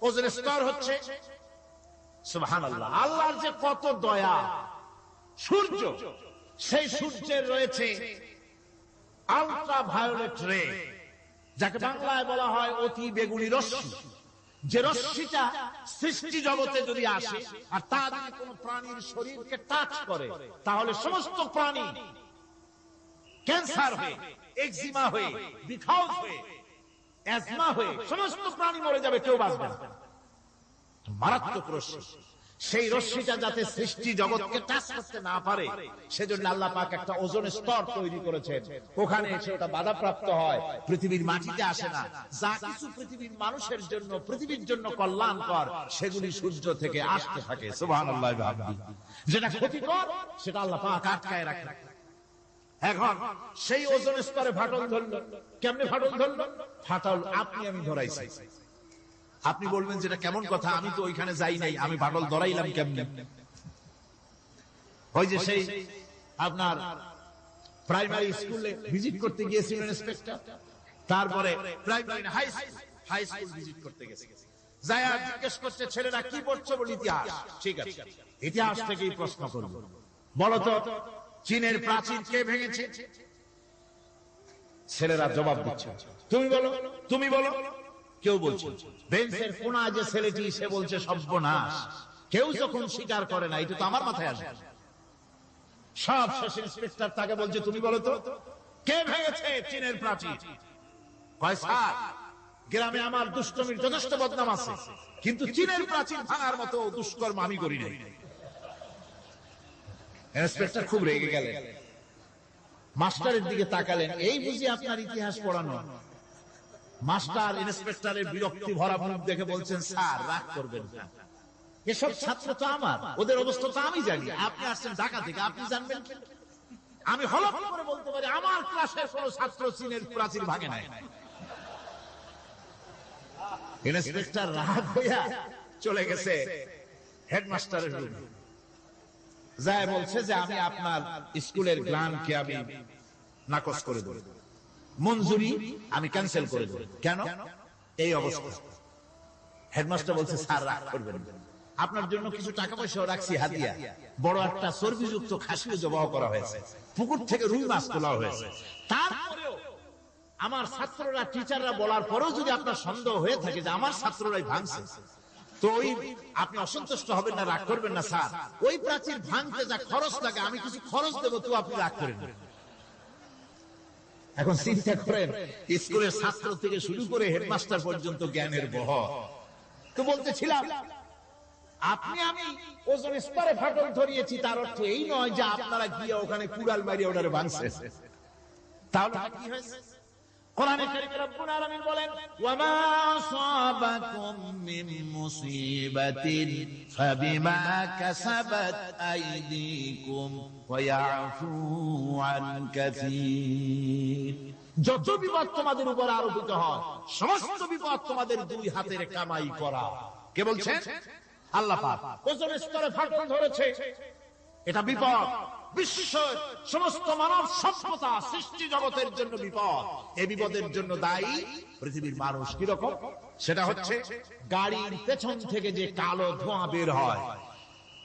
ওজোন স্তর হচ্ছে, সুবহানাল্লাহ, আল্লাহর যে কত দয়া। সূর্য, সেই সূর্যের রয়েছে আলট্রা ভায়োলেট রে, যাকে বাংলায় বলা হয় অতি বেগুনি রশ্মি। যে রশ্মিটা সৃষ্টি জগতে যদি আসে আর তা যদি কোন প্রাণীর শরীরকে টাচ করে, তাহলে সমস্ত প্রাণী ক্যান্সার হয়ে, এক্সিমা হয়ে, বিখাউজ হয়ে, অ্যাজমা হয়ে সমস্ত প্রাণী মরে যাবে, কেউ বাঁচবে না। মারাত্মক রশ্মি। সেই রশ্মিটা যাতে সৃষ্টি জগৎকে টাচ করতে না পারে, সেজন্য আল্লাহ পাক একটা ওজোন স্তর তৈরি করেছেন। ওখানে এসে ওটা বাধাপ্রাপ্ত হয়, পৃথিবীর মাটিতে আসে না। যা কিছু পৃথিবীর মানুষের জন্য, পৃথিবীর জন্য কল্যাণকর, সেগুলি সূর্য থেকে আসতে থাকে। সুবহানাল্লাহ। যেটা ক্ষতিকর, সেটা আল্লাহ পাক আটকায় রাখে। এখন সেই ওজোন স্তরে ফাটল ধরল। কেমনে ফাটল ধরল? ফাটল আপনি আমি ধরাইছি। আপনি বলবেন যেটা কেমন কথা, আমি তো ওইখানে যাই নাই, আমি ফাটল ধরাইলাম কেমনে? ওই যে সেই আপনার প্রাইমারি স্কুলে ভিজিট করতে গিয়েছিলেন ইন্সপেক্টর, তারপরে প্রাইমারি হাই স্কুল ভিজিট করতে গেছে, যায় আর জিজ্ঞেস করছে, ছেলেরা কি পড়ছো? বলি ইতিহাস। ঠিক আছে, ইতিহাস থেকেই প্রশ্ন করব, বলো তো চীনের প্রাচীর কে ভেঙেছে? ছেলেরা জবাব দিচ্ছে, তুমি বলো, তুমি বলো। কেউ বলছে, বেঞ্চের কোনায় যে ছেলেটি, সে বলছে সর্বনাশ। কেউ যখন স্বীকার করে না, এটা তো আমার মাথায় আসে। সব শেষ ইন্সপেক্টর তাকে বলছে, তুমি বলো তো কে ভেঙেছে চীনের প্রাচীর? কয়, স্যার, গ্রামে আমার দুষ্টমির যথেষ্ট বদনাম আছে, কিন্তু চীনের প্রাচীর ভাঙার মতো দুষ্কর্ম আমি করি নাই। ইন্সপেক্টর খুব রেগে গেলেন, মাস্টারের দিকে তাকালেন, এই বুঝি আপনার ইতিহাস পড়ানো? মাস্টার ইন্সপেক্টরের বিরক্তি ভরা মুখ দেখে বলছেন, স্যার রাগ করবেন না, এসব ছাত্র তো আমার, ওদের অবস্থা তো আমি জানি। আপনি আসছেন ঢাকা থেকে, আপনি জানবেন? আমি হলফ করে বলতে পারি, আমার ক্লাসের কোন ছাত্র চীনের প্রাচীর ভাঙে নাই। ইন্সপেক্টর রাগ হইয়া চলে গেছে হেডমাস্টারের রুমে, যায় বলছে যে আমি আপনার স্কুলের গ্রান্টকে আমি নাকচ করে দেব, মঞ্জুরি আমি ক্যান্সেল করে দেব। কেন? এই অবস্থা। হেডমাস্টার বলছে, স্যার রাগ করবেন, আপনার জন্য কিছু টাকা পয়সাও রাখছি হাতিয়া, বড় একটা চর্বিযুক্ত খাসিও জবাহ করা হয়েছে, পুকুর থেকে রুই মাছ তোলা হয়েছে। তারপরেও আমার ছাত্ররা, টিচাররা বলার পরেও যদি আপনার সন্দেহ হয়ে থাকে যে আমার ছাত্ররাই ভাঙছে, তো ওই আপনি অসন্তুষ্ট হবেন না, রাগ করবেন না। স্যার, ওই প্রাচীর ভাঙতে যা খরচ লাগে আমি কিছু খরচ দেবো, তো আপনি রাগ করেন না। এখন চিন্তা করেন, স্কুলের ছাত্র থেকে শুরু করে হেডমাস্টার পর্যন্ত জ্ঞানের বহর। তো বলতেছিলাম, আপনি আমি ওজন স্তরে ফাটল ধরিয়েছি, তার অর্থ এই নয় যে আপনারা গিয়ে ওখানে কুড়াল মারিয়ে ওনারে ভাঙছে। তাহলে কি হয়েছে? কোরআনে কারীমে রব্বুল আলামিন বলেন, ওয়া মা আসাবাকুম মিন মুসিবাতিন ফাবিমা কাসাবাত আইদিকুম ওয়া ইয়াফু আন কাসীর। যত বিপদ তোমাদের উপর আরোপিত হয়, সমস্ত বিপদ তোমাদের দুই হাতের কামাই করা। কে বলছেন? আল্লাহ পাক। ওজন স্তরে ফাটল ধরেছে, এটা বিপদ, বিশ্বের সমস্ত মানব সভ্যতা সৃষ্টি জগতের জন্য বিপদ। এই বিপদের জন্য দায়ী পৃথিবীর মানুষ। কিরকম? সেটা হচ্ছে গাড়ির পেছন থেকে যে কালো ধোঁয়া বের হয়,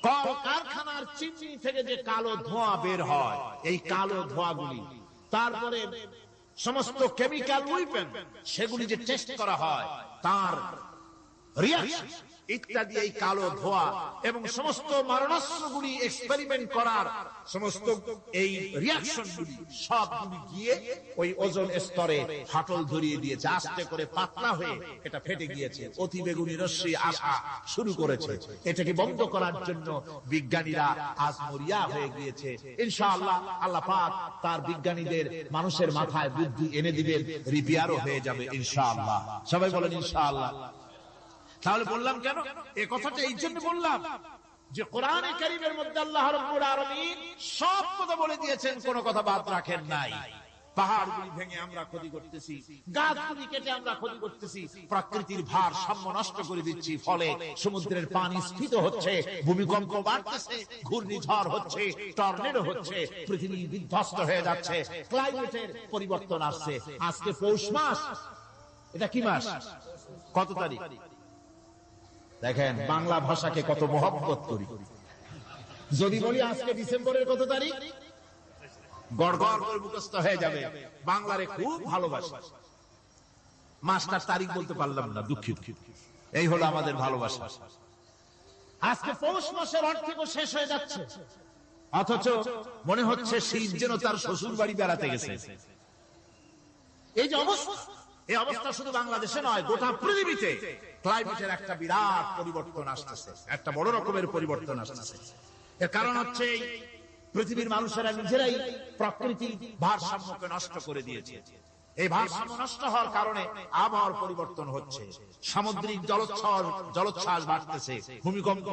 কল কারখানার চিমনি থেকে যে কালো ধোঁয়া বের হয়, এই কালো ধোঁয়াগুলি, তারপরে সমস্ত কেমিক্যাল ওয়েপন সেগুলি যে টেস্ট করা হয়, তার রিঅ্যাকশন ইত্যাদি, এই কালো ধোঁয়া এবং সমস্ত মারণাস্ত্রগুলি এক্সপেরিমেন্ট করার সমস্ত এই রিঅ্যাকশনগুলি সবগুলি গিয়ে ওই ওজন স্তরে ফাটল ধরিয়ে দিয়েছে। আস্তে করে পাতলা হয়ে এটা ফেটে গিয়েছে, অতি বেগুনি রশ্মি আসা শুরু করেছে। এটাকে বন্ধ করার জন্য বিজ্ঞানীরা আজ মরিয়া হয়ে গিয়েছে। ইনশাআল্লাহ আল্লাহ পাক তার বিজ্ঞানীদের মানুষের মাথায় বুদ্ধি এনে দিবেন, রিপেয়ারও হয়ে যাবে ইনশাআল্লাহ। সবাই বলেন ইনশাআল্লাহ। তাহলে বললাম কেন এই কথাটা? এই জন্য বললাম যে কোরআনে কারীমের মধ্যে আল্লাহ রাব্বুল আলামিন সব কথা বলে দিয়েছেন, কোনো কথা বাদ রাখেন নাই। পাহাড়গুলি ভেঙে আমরা ক্ষতি করতেছি, গাছগুলি কেটে আমরা ক্ষতি করতেছি, প্রকৃতির ভারসাম্য নষ্ট করে দিচ্ছি, ফলে সমুদ্রের পানি স্ফীত হচ্ছে, ভূমিকম্প বাড়তেছে, ঘূর্ণিঝড় হচ্ছে, টর্নেডো হচ্ছে, পৃথিবী বিধ্বস্ত হয়ে যাচ্ছে, ক্লাইমেটের পরিবর্তন আসছে। আজকে পৌষ মাস, এটা কি মাস? কত তারিখ? দেখেন বাংলা ভাষাকে কত মহব্বত করি। যদি বলি আজকে ডিসেম্বরের কত তারিখ, গড়গড় করে মুখস্থ হয়ে যাবে। বাংলারে খুব ভালোবাসি, মাসটার তারিখ বলতে পারলাম না, দুঃখিত। এই হলো আমাদের ভালোবাসা। আজকে পৌষ মাসের অর্থেও শেষ হয়ে যাচ্ছে, অথচ মনে হচ্ছে শীত যেন তার শ্বশুর বাড়ি বেড়াতে গেছে। এই যে অবস্থা, এই অবস্থা শুধু বাংলাদেশে নয়, গোটা পৃথিবীতে ক্লাইমেটের একটা বিরাট পরিবর্তন আসতেছে, একটা বড় রকমের পরিবর্তন আসতেছে। এর কারণ হচ্ছে পৃথিবীর মানুষেরা নিজেরাই প্রকৃতির ভারসাম্যকে নষ্ট করে দিয়েছে। এই ভারসাম্য নষ্ট হওয়ার কারণে আবহাওয়ার পরিবর্তন হচ্ছে, সামুদ্রিক জলোচ্ছ্বাস বাড়তেছে, ভূমিকম্প,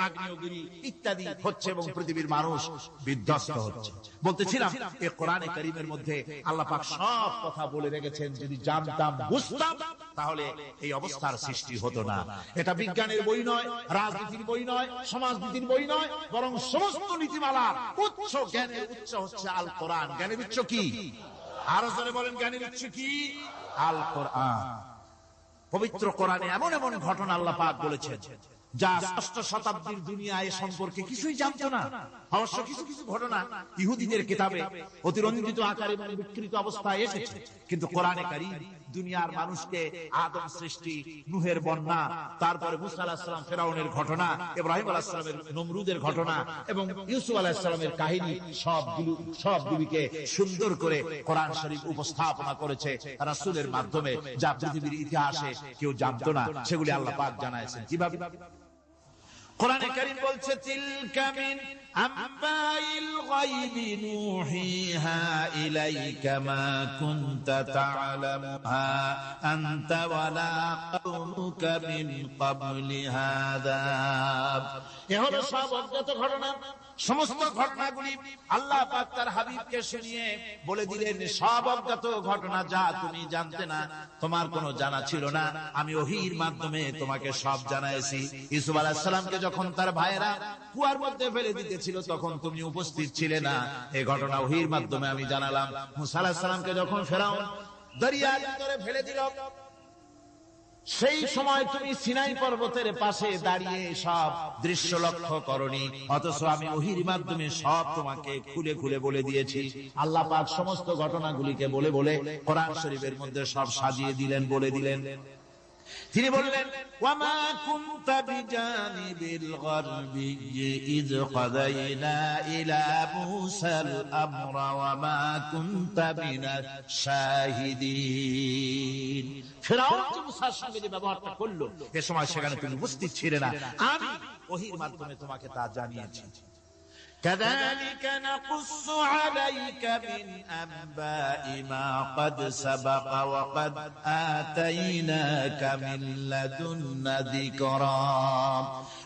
আগ্নেয়গিরি ইত্যাদি হচ্ছে এবং পৃথিবীর মানুষ বিধ্বস্ত হচ্ছে। বলতেছিলাম এই কোরআনে কারীমের মধ্যে আল্লাহ পাক সব কথা বলে রেখেছেন। যদি জানতাম, বুঝতাম, তাহলে এই অবস্থার সৃষ্টি হতো না। এটা বিজ্ঞানের বই নয়, রাজনীতির বই নয়, সমাজনীতির বই নয়, বরং সমস্ত নীতিমালার উচ্চ জ্ঞানের উচ্চ হচ্ছে আল কোরআন। জ্ঞানের উচ্চ কি? আরো জোরে বলেন, জ্ঞানের উৎস কি? আল কোরআন। পবিত্র কোরআনে এমন এমন ঘটনা আল্লাহ পাক বলেছেন যা ষষ্ঠ শতাব্দীর দুনিয়ায় সম্পর্কে কিছুই জানতো না। অবশ্য কিছু কিছু ঘটনা ইহুদিদের কিতাবে অতিরঞ্জিত আকারে এবং বিকৃত অবস্থায় এসেছে, কিন্তু কোরআনে কারীম দুনিয়ার মানুষকে আদম সৃষ্টি, নূহের বন্যা, তারপরে মুসা আলাইহিস সালাম ফেরাউনের ঘটনা, ইব্রাহিম আলাইহিস সালামের নমরুদের ঘটনা এবং ইউসুফ আলাইহিস সালামের কাহিনী সবগুলিকে সুন্দর করে কোরআন শরীফ উপস্থাপনা করেছে রাসূলের মাধ্যমে, যা পৃথিবীর ইতিহাসে কেউ জানতো না, সেগুলি আল্লাহ পাক জানাইছেন। কিভাবে? কোরআনে কারীম বলছে, তিলকা মিন আম্বাইল গায়বি নূহিহা ইলাইকা মা কুনতা তা'লামুহা আনতা ওয়ালা কওমুকা মিন ক্বাবলি হাযা। এ হলো সব অজ্ঞাত ঘটনা। সমস্ত ঘটনাগুলি আল্লাহ পাক তার হাবিবকে শুনিয়ে বলে দিলেন, সব অজ্ঞাত ঘটনা, যা তুমি জানতে না, তোমার কোনো জানা ছিল না, আমি ওহীর মাধ্যমে তোমাকে সব জানাইছি। ইউসুফ আলাইহিস সালামকে যখন তার ভাইয়েরা কুয়ার মধ্যে ফেলে দিতেছিল, তখন তুমি উপস্থিত ছিলে না, এই ঘটনা ওহীর মাধ্যমে আমি জানালাম। মুসা আলাইহিস সালামকে যখন ফেরাউন দরিয়ার ভিতরে ফেলে দিল, সেই সময় তুমি সিনাই পর্বতের পাশে দাঁড়িয়ে সব দৃশ্য লক্ষ্য করনি, অথচ আমি ওহীর মাধ্যমে সব তোমাকে খুলে খুলে বলে দিয়েছি। আল্লাহ পাক সমস্ত ঘটনাগুলিকে বলে বলে কোরআন শরীফের মধ্যে সব সাজিয়ে দিলেন, বলে দিলেন। তিনি বললেন, ওয়ামা কুনতা বিজানিবিল গারবি ইয কাদাইনা ইলা মুসাল আমরা ওয়ামা কুনতা মিনাশ শাহিদিন। ফিরআউন যে মুসার সঙ্গে যে ব্যবহারটা করলো, এ সময় সেখানে তুমি উপস্থিত ছিলে না, আমি ওহীর মাধ্যমে তোমাকে তা জানিয়েছি। كذلك نقص عليك من أنباء ما قد سبق وقد آتيناك من لدنا ذكرا।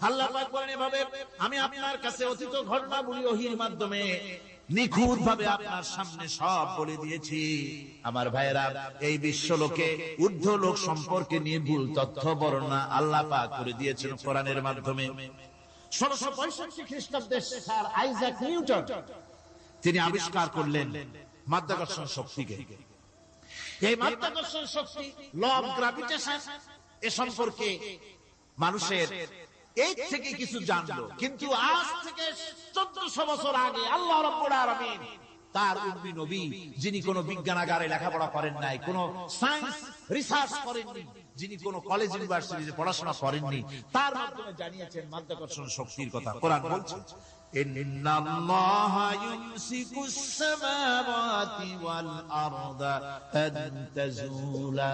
আল্লাহ পাক বলেন, এভাবে আমি আপনার কাছে অতীত ঘটনাবলী ওহীর মাধ্যমে নিখুঁত ভাবে আপনার সামনে সব বলে দিয়েছি। আমার ভাইয়েরা, এই বিশ্বলোকে ঊর্ধ্ব লোক সম্পর্কে নিয়ে ভুল তথ্য বর্ণনা আল্লাহ পাক করে দিয়েছেন কোরআনের মাধ্যমে। 1665 খ্রিস্টাব্দে স্যার আইজাক নিউটন তিনি আবিষ্কার করলেন মাধ্যাকর্ষণ শক্তিকে। এই মাধ্যাকর্ষণ শক্তি, ল অফ গ্র্যাভিটেশন, এ সম্পর্কে মানুষের এই থেকে কিছু জানলো, কিন্তু আজ থেকে 1400 বছর আগে আল্লাহ রাব্বুল আলামিন তার উম্মি নবী, যিনি কোনো বিজ্ঞানাগারে লেখাপড়া করেন নাই, কোনো সায়েন্স রিসার্চ করেননি, যিনি কোনো কলেজ ইউনিভার্সিটিতে পড়াশোনা করেননি, তার মাধ্যমে জানিয়েছেন মাধ্যাকর্ষণ শক্তির কথা। কোরআন বলছে, ইন্নাল্লাহা ইউমসিকুস সামাওয়াতি ওয়াল আরদা আন তাজুলা।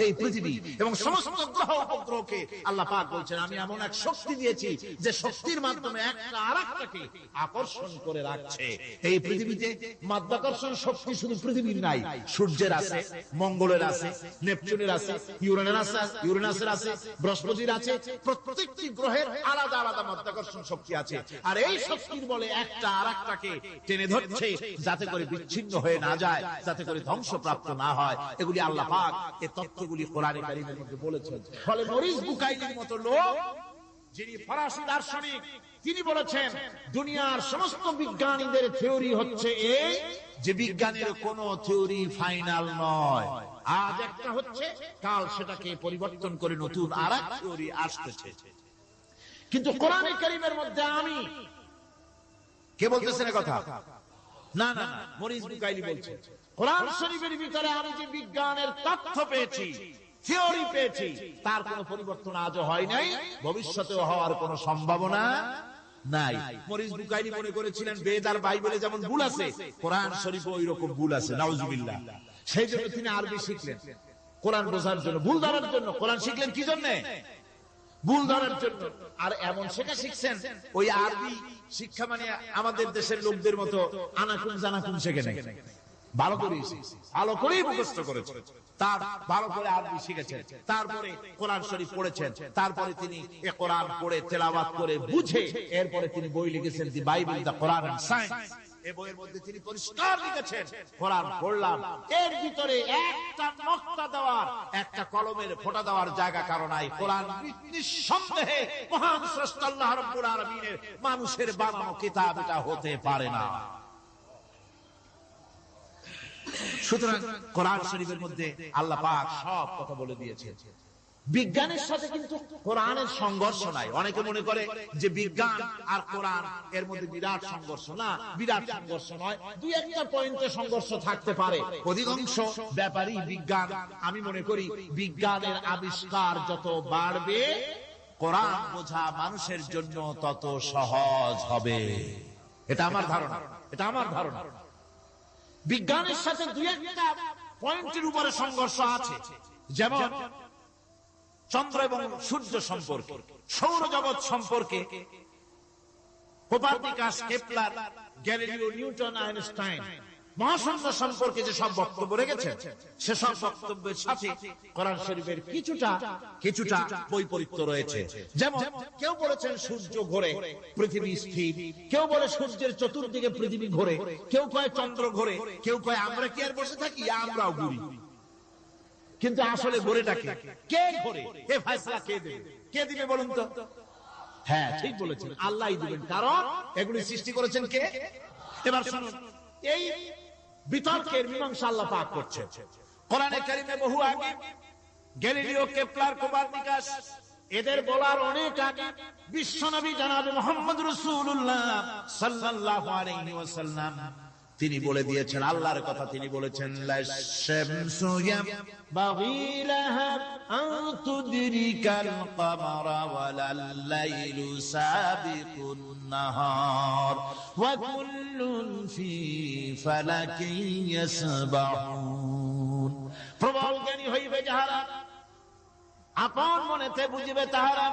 এই পৃথিবী এবং সমস্ত গ্রহ উপগ্রহকে আল্লাহ পাক বলছেন, আমি এমন এক শক্তি দিয়েছি যে শক্তির মাধ্যমে একটা আরেকটাকে আকর্ষণ করে রাখছে। এই পৃথিবীতে মাধ্যাকর্ষণ শক্তি শুধু পৃথিবীর নাই, সূর্যের আছে, মঙ্গলের আছে, নেপচুনের আছে, ইউরেনাসের আছে, বৃহস্পতির আছে। প্রত্যেকটি গ্রহের আলাদা আলাদা মাধ্যাকর্ষণ শক্তি আছে, আর এই শক্তির বলে একটা আরেকটাকে টেনে ধরছে, যাতে করে বিচ্ছিন্ন হয়ে না যায়, যাতে করে ধ্বংসপ্রাপ্ত না হয়। এগুলি আল্লাহ পাক এই তথ্যগুলি কোরআনে কারীমের মধ্যে বলেছেন। ফলে মরিস বুকাইলির মতো লোক, যিনি ফরাসি দার্শনিক, তিনি বলেছেন দুনিয়ার সমস্ত বিজ্ঞানীদের থিওরি হচ্ছে এই যে বিজ্ঞানের কোন থিওরি ফাইনাল নয়। আজ একটা হচ্ছে, কাল সেটাকে পরিবর্তন করে নতুন আরেক থিওরি আসতেছে। কিন্তু কোরআনে কারীমের মধ্যে আমি, কে বলতেছেন কথা? না না না, মরিস বুকাইলি বলছে, কোরআন শরীফের ভিতরে আমি যে বিজ্ঞানের তথ্য পেয়েছি, থিওরি পেয়েছি, তার কোনো পরিবর্তন আজও হয় নাই, ভবিষ্যতেও হওয়ার কোনো সম্ভাবনা নাই। মরিস বুকাইলি মনে করেছিলেন বেদ আর বাইবেলে যেমন ভুল আছে, কোরআন শরীফে ওই রকম ভুল আছে, নাউজুবিল্লাহ। সেই জন্য তিনি আরবি শিখলেন কোরআন বোঝার জন্য, ভুল ধরার জন্য। কোরআন শিখলেন কি জন্য? ভুল ধরার জন্য। আর এমন শেখা শিখছেন, ওই আরবি শিক্ষা মানে আমাদের দেশের লোকদের মতো আনাকুন জানাকুন শেখে নাই, ভালো করে ভালো করেই মুখস্থ করেছেন, তার ভালো করে আরবি শিখেছেন, তারপরে কোরআন শরীফ পড়েছেন, তারপরে তিনি এ কোরআন পড়ে তেলাওয়াত করে বুঝে এরপরে তিনি বই লিখেছেন, the Bible, the Quran and science. এই বইয়ের মধ্যে তিনি পরিষ্কার লিখেছেন, কোরআন পড়লাম, এর ভিতরে একটা নকতা দেওয়ার, একটা কলমের ফোঁটা দেওয়ার জায়গা কারণ নাই। কোরআন নিঃসন্দেহে মহান স্রষ্টা আল্লাহ রাব্বুল আলামিনের মানুষের বানানো কিতাব এটা হতে পারে না। সুতরাং কোরআন শরীফের মধ্যে আল্লাহ পাক সব কথা বলে দিয়েছেন। বিজ্ঞানের সাথে কিন্তু কোরআনের সংঘর্ষ নাই। অনেকে মনে করে যে বিজ্ঞান আর কোরআন এর মধ্যে বিরাট সংঘর্ষ। না, বিরাট সংঘর্ষ নয়, দুই একটা পয়েন্টে সংঘর্ষ থাকতে পারে। অধিকাংশ ব্যাপারই বিজ্ঞান, আমি মনে করি বিজ্ঞানের আবিষ্কার যত বাড়বে, কোরআন বোঝা মানুষের জন্য তত সহজ হবে। এটা আমার ধারণা, এটা আমার ধারণা। বিজ্ঞানের সাথে দুই একটা পয়েন্টের উপরে সংঘর্ষ আছে, যেমন চন্দ্র এবং সূর্য সম্পর্কে, সৌরজগৎ সম্পর্কে Copernicus, Kepler, Galileo, Newton, Einstein মহাশূন্য সম্পর্কে যে সব বক্তব্য রেখেছেন, সেসব বক্তব্যের সাথে কোরআন শরীফের কিছুটা বৈপরীত্য রয়েছে। যেমন কেউ বলেছেন সূর্য ঘোরে, পৃথিবী স্থির, কেউ বলে সূর্যের চতুর্দিকে পৃথিবী ঘোরে, কেউ কয় চন্দ্র ঘোরে, কেউ কয় আমরা কি আর বসে থাকি, আমরাও ঘুরি। কিন্তু আসলে ঘোরেটাকে কে ঘোরে, এ ফয়সালা কে দেবে? কে দিবে বলুন তো? হ্যাঁ, ঠিক বলেছেন, আল্লাহই দিবেন, কারণ এগুলি সৃষ্টি করেছেন কে? এবার শুনুন, এই বিতর্কের মীমাংসা আল্লাহ পাক করছেন কোরআনে কারীমে বহু আগে। গ্যালিলিও, কেপলার, কোপার্নিকাস, এদের বলার অনেক আগে বিশ্বনবী জনাবে মুহাম্মদ রাসূলুল্লাহ সাল্লাল্লাহু আলাইহি ওয়াসাল্লাম তিনি বলে দিয়েছেন, আল্লাহর কথা তিনি বলেছেন, লাশ-শামসু ইয়ানবাগি লাহা আন তুদরিকাল কামারা ওয়ালাল লাইলু সাবিকুন নাহার ওয়া কুল্লুন ফি ফালাকিন ইয়াসবাহুন। প্রবল জ্ঞানী হইবে যাহারা, আপন মনেতে বুঝিবে তাহারা,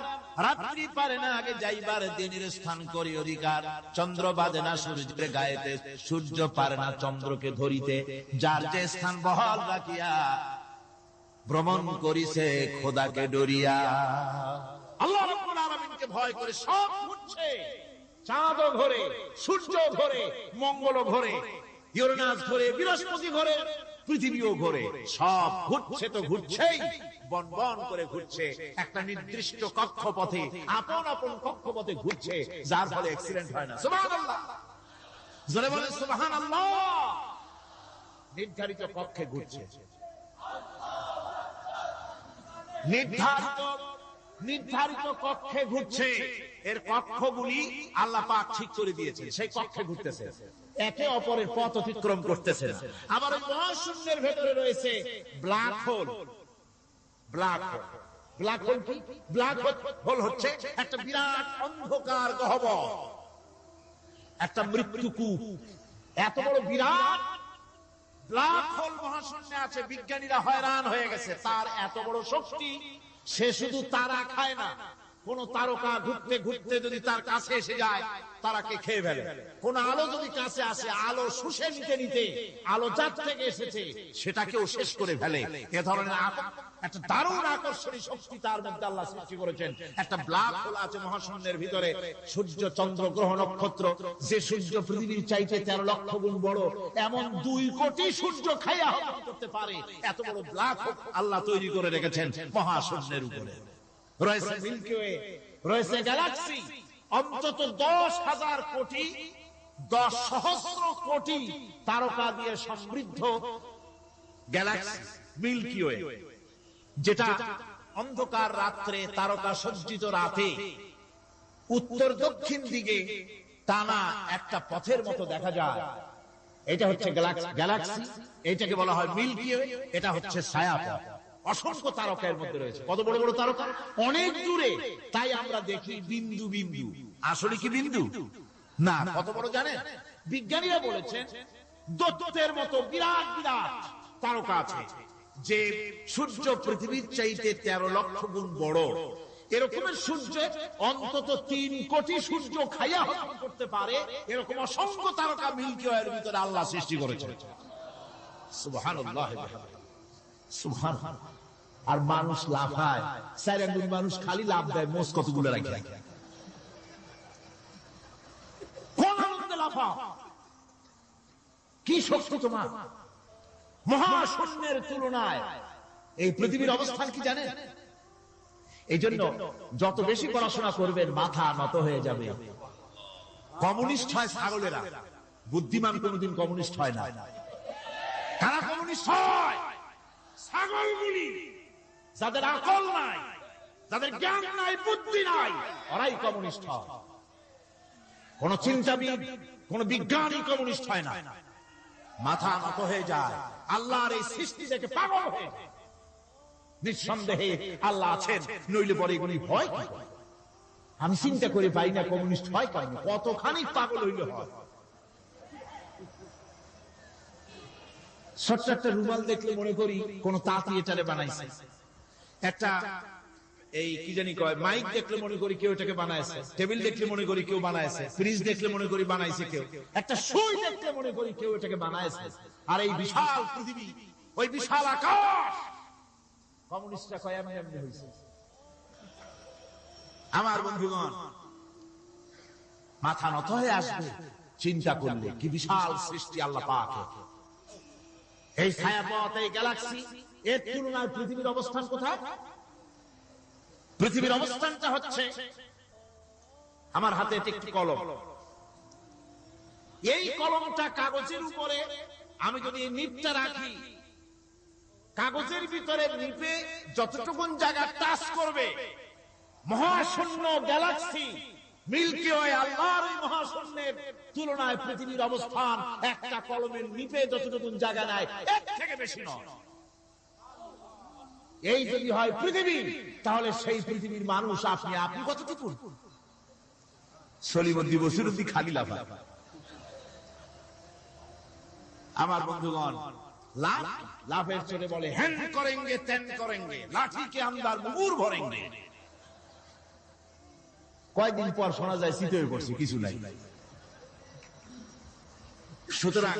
রাত্রি পারে না আগে যাইবার দিনের স্থান করি অধিকার। চন্দ্র বাজে না সূর্যের গায়েতে, সূর্য পারে না চন্দ্রকে ধরিতে। যার যে স্থান বহাল রাখিয়া ভ্রমণ করিছে খোদাকে ডরিয়া। আল্লাহ রাব্বুল আলামিনকে ভয় করে সব ঘুরছে, চাঁদ ঘোরে, সূর্য ঘোরে, মঙ্গল ঘোরে, ইউরেনাস ঘোরে, বৃহস্পতি ঘোরে, পৃথিবীও ঘোরে, সব ঘুরছে তো ঘুরছেই, বন বন করে ঘুরছে একটা নির্দিষ্ট কক্ষপথে, আপন আপন কক্ষপথে ঘুরছে, যার ফলে অ্যাক্সিডেন্ট হয় না। সুবহানাল্লাহ, জোরে বলেন সুবহানাল্লাহ। নির্ধারিত কক্ষে ঘুরছে, নির্ধারিত কক্ষে ঘুরছে। এর কক্ষগুলি আল্লাহ পাক ঠিক করে দিয়েছেন, সেই কক্ষে ঘুরতেছে, একে অপরের পথ অতিক্রম করতেছে। আবার ওই মহাশূন্যের ভেতরে রয়েছে black hole. Black hole, black hole কি? ব্ল্যাক হোল হচ্ছে একটা বিরাট অন্ধকার গহ্বর, একটা মৃত্যুকূপ। এত বড় বিরাট ব্ল্যাক হোল মহাশূন্যে আছে, বিজ্ঞানীরা হয়রান হয়ে গেছে। তার এত বড় শক্তি, সে শুধু তারা খায় না, কোন তারকা ঘুরতে ঘুরতে যদি তার কাছে এসে যায় তারাকে খেয়ে ফেলে। কোন আলো যদি কাছে আসে, আলো শুষে নিতে নিতে আলো যার থেকে এসেছে সেটাকেও শেষ করে ফেলে। এ ধরনের একটা দারুণ আকর্ষণী শক্তি তার মধ্যে আল্লাহ সৃষ্টি করেছেন। একটা ব্ল্যাক হোল আছে মহাশূন্যের ভিতরে। সূর্য, চন্দ্র, গ্রহ, নক্ষত্র, যে সূর্য পৃথিবীর চাইতে 13 লক্ষ গুণ বড়, এমন 2 কোটি সূর্য খাইয়া হত্যা করতে পারে, এত বড় ব্ল্যাক হোল আল্লাহ তৈরি করে রেখেছেন মহাশূন্যের উপরে। রয়েছে মিল্কি ওয়ে, রয়েছে গ্যালাক্সি, অন্তত 10,000 কোটি, 10 সহস্র কোটি তারকা দিয়ে সমৃদ্ধ গ্যালাক্সি মিল্কি ওয়ে, যেটা অন্ধকার রাত্রে, তারকা সজ্জিত রাতে উত্তর দক্ষিণ দিকে টানা একটা পথের মতো দেখা যায়। এটা হচ্ছে গ্যালাক্সি, এটাকে বলা হয় মিল্কি ওয়ে। এটা হচ্ছে ছায়াপথ। অসংখ্য তারকা এর মধ্যে রয়েছে। কত বড় বড় তারকা, অনেক দূরে, তাই আমরা দেখি বিন্দু বিন্দু। আসলে কি বিন্দু না, কত বড় জানেন? বিজ্ঞানীরা বলেছেন দৈত্যের মতো বিরাট বিরাট তারকা আছে, যে সূর্য পৃথিবীর চাইতে 13 লক্ষ গুণ বড়। এরকমের সূর্য অন্তত 3 কোটি সূর্য খাইয়া হত্যা করতে পারে, এরকম অসংখ্য তারকা মিল্কি ওয়ের ভিতরে আল্লাহ সৃষ্টি করেছেন। সুবহানাল্লাহ, সুবহানাল্লাহ। আর মানুষ লাফায়, 4 আঙ্গুল মানুষ খালি লাভ দেয়, মোষ কতগুলো রাখে। কোন আনন্দে লাফাও, কি শক্তি তোমার! মহাশূন্যের তুলনায় এই পৃথিবীর অবস্থান কি জানেন? এই জন্য যত বেশি পড়াশোনা করবেন মাথা নত হয়ে যাবে। কমিউনিস্ট হয় ছাগলেরা, বুদ্ধিমান কোনদিন কমিউনিস্ট হয় না। কারা কমিউনিস্ট হয়? ছাগলগুলি, যাদের আকল নাই, যাদের জ্ঞান নাই, বুদ্ধি নাই, ওরাই কমিউনিস্ট হয়। কোন চিন্তাবিদ, কোন বিজ্ঞানী কমিউনিস্ট হয় না। মাথা নত হয়ে যায়, আল্লাহর এই সৃষ্টি দেখে পাগল হয়ে যায়। নিঃসন্দেহে আল্লাহ আছেন, নইলে পরে এগুলি হয় কি? আমি চিন্তা করে পাই না কমিউনিস্ট হয় কেন, কতখানি পাগল হইলে হয়। ছোট্ট একটা রুমাল দেখলে মনে করি কোন তাঁতি এটারে বানাইছে। একটা এই কি জানি কয় মাইক দেখলে মনে করি কেউ এটাকে বানাইছে। টেবিল দেখলে মনে করি কেউ বানাইছে। ফ্রিজ দেখলে মনে করি বানাইছে কেউ। একটা সুই দেখলে মনে করি কেউ এটাকে বানাইছে। আর এই বিশাল পৃথিবী, ওই বিশাল আকাশ, কমিউনিস্টরা কয় এমনি এমনি হয়েছে। আমার বন্ধুগণ, মাথা নত হয়ে আসবে চিন্তা করলে, কি বিশাল সৃষ্টি আল্লাহ পাক। এই ছায়াপথ, এই গ্যালাক্সি, এর তুলনায় পৃথিবীর অবস্থান কোথায়? পৃথিবীর অবস্থানটা হচ্ছে, আমার হাতে একটি কলম। এই কলমটা কাগজের উপরে আমি যদি এই নিবটা রাখি, কাগজের ভিতরে নিপে যতটুকু জায়গা টাচ করবে, মহাশূন্য গ্যালাক্সি মিল্কি ওয়ে আল্লাহর এই মহাশূন্যের তুলনায় পৃথিবীর অবস্থান একটা কলমের নিপে যতটুকু জায়গা নেয় এর থেকে বেশি নয়। এই যদি হয় পৃথিবী, তাহলে সেই পৃথিবীর মানুষ আপনি কতটুকু? সলিমুদ্দিন বসিরুদ্দি খালি লাফা। আমার বন্ধুগণ, লাফের চোটে বলে হ্যান করেঙ্গে তেন করেঙ্গে, লাঠি কে আন্দার মুগুর ভরেঙ্গে। কয়েকদিন পর শোনা যায় শীত হয়ে পড়ছে, কিছু নাই। সুতরাং